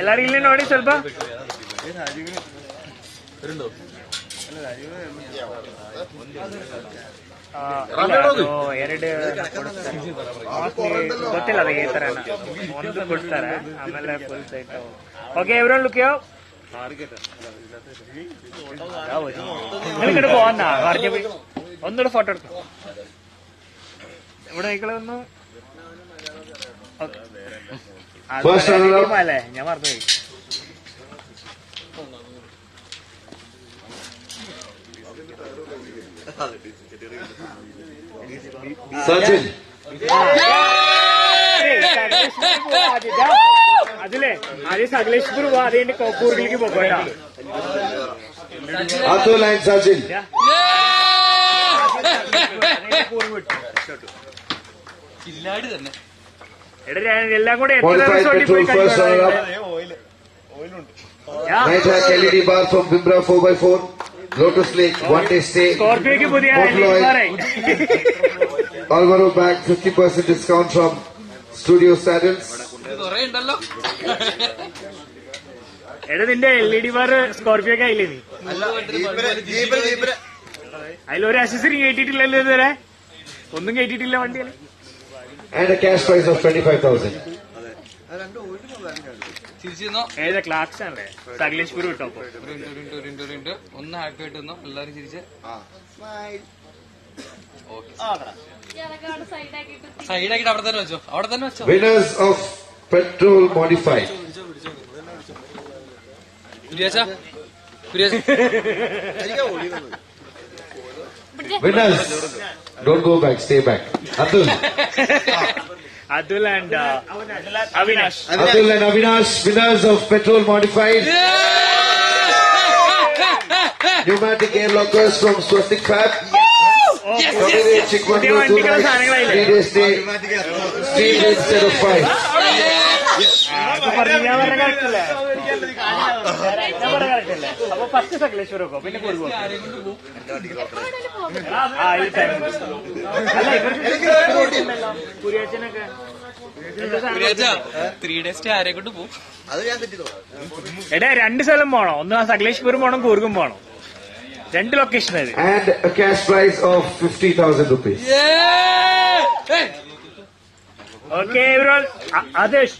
ಎಲ್ಲರೂ ಇಲ್ಲಿ ನೋಡಿ ಸ್ವಲ್ಪ. ಎರಡು ಗೊತ್ತಿಲ್ಲ ಅದ ಈ ತರ ಒಂದು ಕೊಡ್ತಾರೆ ಆಮೇಲೆ full site. Okay every look ಯೋ കട പോവാന്നാ പറഞ്ഞു പോയി ഒന്നുകൂടെ ഫോട്ടോ എടുക്കും ഇവിടെ നിൽക്കളൊന്നു. അല്ലേ ഞാൻ മറന്നുപോയി. Sachin. അതിലേ ആദ്യം സകലേശ്പൂർ പോവാ, അത് കഴിഞ്ഞ് കൂർഗിലേക്ക് പോകോട്ടാ. Atul and Sachin. എല്ലാം കൂടെ Modified petrol first runner-up. Nighthawk LED bar from Bimbra 4x4. Lotus Lake one day stay. സ്കോർപിയോക്ക് പുതിയ Alvaro bag 50% discount from Studio Saddles. എടാ നിന്റെ LED ബാർ സ്കോർപിയോ ആയില്ലേ നീ? അതിലൊരു അക്സസറി കയറ്റിട്ടില്ലല്ലോ ഇതുവരെ, ഒന്നും കയറ്റിട്ടില്ല വണ്ടിയിൽ. And a cash prize of 25,000. ഏതാ ക്ലാക്സ് ആണല്ലേ? സകലേശ്പൂർ കിട്ടോ ഒന്ന് ഹാപ്പി ആയിട്ട് വന്നോ എല്ലാരും ചിരിച്ച് സൈഡാക്കിട്ട് അവിടെ തന്നെ വെച്ചോ, അവിടെ തന്നെ വെച്ചോ. Winners of petrol modified. Winners, don't go back, stay back. Atul. Atul and Avinash. Atul and Avinash, winners of petrol modified. Pneumatic air lockers from Swastik Fab. Chikmandu 2 nights, 3 days stay. Steel instead of 5. അപ്പൊ first സകലേശ്വർ വെക്കോ, പിന്നെ കൊടുക്കോ. അല്ല ഇവർക്ക് കുരിയാച്ചനൊക്കെ 3 days stay ആരെ കൊണ്ട് പോകും? എടാ 2 സ്ഥലം പോണോ, ഒന്ന് സകലേശ്പൂരും പോണം കൂർഗും പോണം, 2 location. And a cash prize of 50,000 rupees. Okay everyone. Adesh.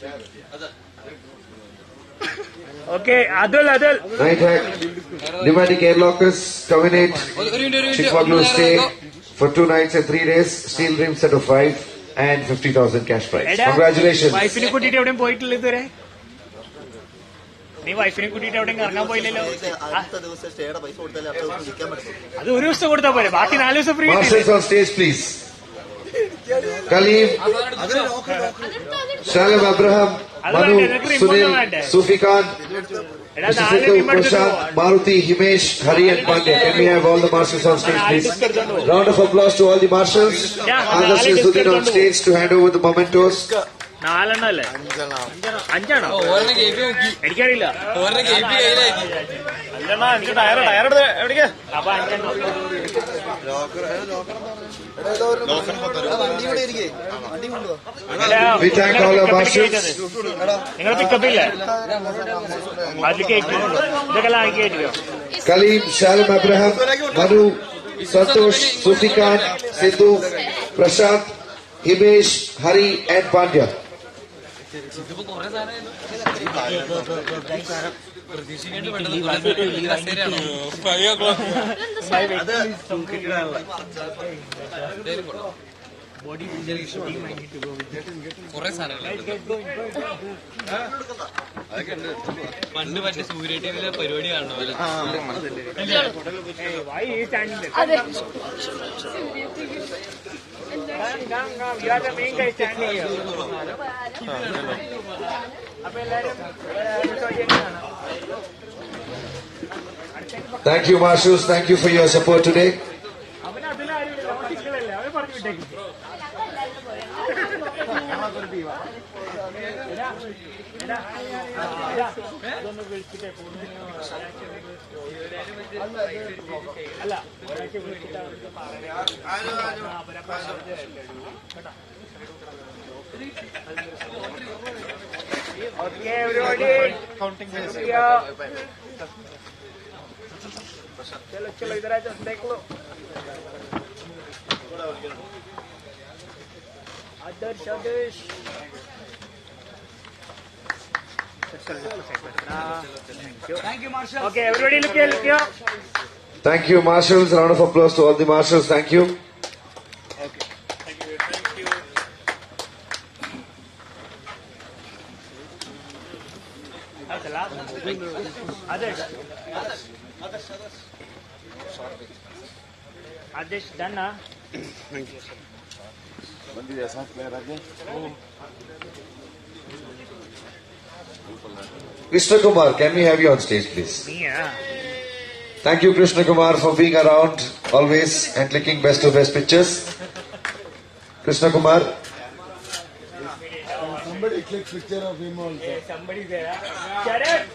Okay Atul. Nighthawk pneumatic air lockers, Covenant, Chikmagalur stay for 2 nights and 3 days. Steel rim set of 5 and 50,000 cash prize. Congratulations. വൈഫിനെ കൂട്ടിട്ട് എവിടെയും പോയിട്ടില്ല ഇതുവരെ? നീ വൈഫിനെ കൂട്ടിട്ട് എവിടെയും കറങ്ങാൻ പോയില്ലല്ലോ? അത് ഒരു ദിവസം കൊടുത്താ പോരെ, ബാക്കി 4 ദിവസം free. Marshals on stage, please. Kaleem, Shalem Abraham, Manu, Sunil, Sufi Khan, Mr. Sidhu, Prashant, Maruti, Himesh, Hari and Pandya. Can we have all the marshals on stage, please? Round of applause to all the marshals. August and Sudhin on stage to hand over the mementos. 4 അല്ലേ? 5 ആണോ? എനിക്കറിയില്ല. അപ്പൊ 5 We thank all our marshals. നിങ്ങൾ pickup ഇല്ലേ? അതിൽ കയറ്റി ഇതൊക്കെ കയറ്റിയോ? Kaleem, Shalem Abraham, Manu, Santosh, Sufi Khan, Sidhu, Prashant, Himesh, Hari and Pandya. കുറെ സാധനങ്ങൾ പണ്ട് മറ്റേ സൂര്യ ടിവിയിലെ പരിപാടി കാണണം പോലെ അതെ Thank you, Marshals. Thank you for your support today. Okay, everybody. Counting this. चलो चलो इधर आ जाओ देख लो आदर्श आदर्श Thank you, Marshal. Okay, everybody look here, look here. Thank you, Marshals. Round of applause to all the Marshals. Thank you. Okay. Thank you. Thank you. Adesh. Adesh, done, huh? Thank you. Krishna Kumar, can we have you on stage, please? Yeah. Thank you, Krishna Kumar, for being around always and clicking best of best pictures. Krishna Kumar. Somebody click picture of him also. Hey, somebody there. Sharat.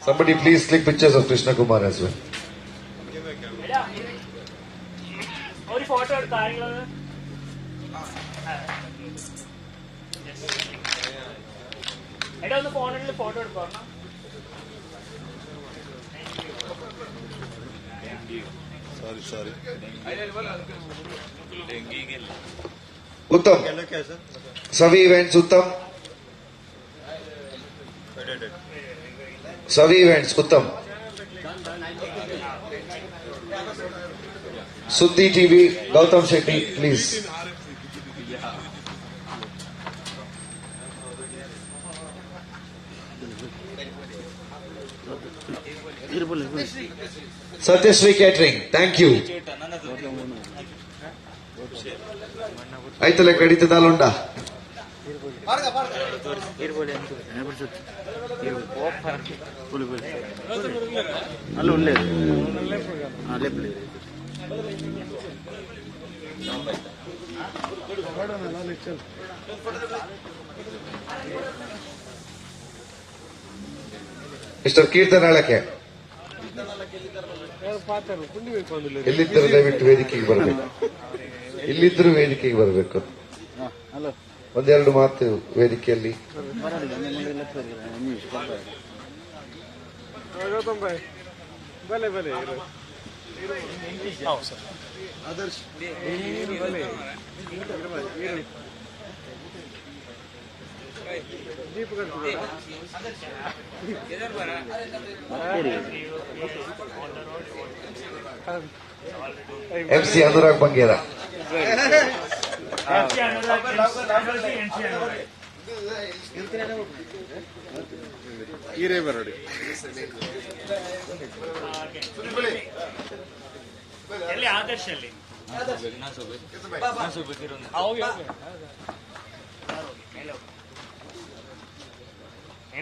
Somebody please click pictures of Krishna Kumar as well. ഒരു photo എടുത്ത ആരെങ്കിലും എടാ ഒന്ന് ഫോണിൽ photo എടുക്കോ Sorry. Uttam. Savi Events, Uttam. Savi Events, Uttam. Suddhi TV, Gautam Shetty, please. Satyashree Catering, thank you. Aitale kadita dalunda. Mr. Kirtan Alake. ಎಲ್ಲಿದ್ದರೂ ದಯವಿಟ್ಟು ವೇದಿಕೆಗೆ ಬರಬೇಕು. ಇಲ್ಲಿದ್ದರೂ ವೇದಿಕೆಗೆ ಬರಬೇಕು. ಒಂದೆರಡು ಮಾತು ವೇದಿಕೆಯಲ್ಲಿ. MC Anurag Bangera. ಎಲ್ಲಿ ಆದರ್ಶ ಅಲ್ಲಿ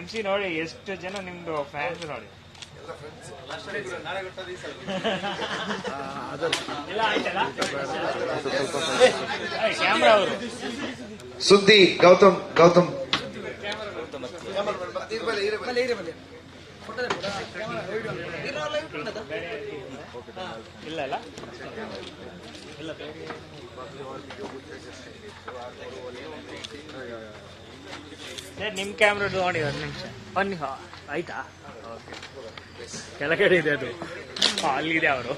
MC ನೋಡಿ ಎಷ್ಟು ಜನ ನಿಮ್ದು ಫ್ಯಾನ್ಸ್ ನೋಡಿ ಕ್ಯಾಮ್ರಾ ಅವರು ಸುದ್ದಿ ಗೌತಮ್ ಇಲ್ಲ ಇಲ್ಲ ನಿಮ್ ಕ್ಯಾಮ್ರಾ ನೋಡಿ ಒಂದು ನಿಮಿಷ ಬನ್ನಿ ಆಯ್ತಾ ಕೆಳಗಡೆ ಇದೆ ಅದು ಅಲ್ಲಿದೆ ಅವರು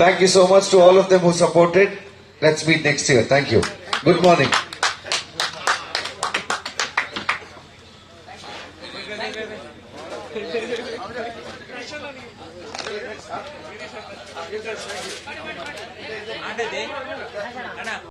Thank you so much to all of them who supported. Let's meet next year. Thank you. Good morning. Ada deh. Anak.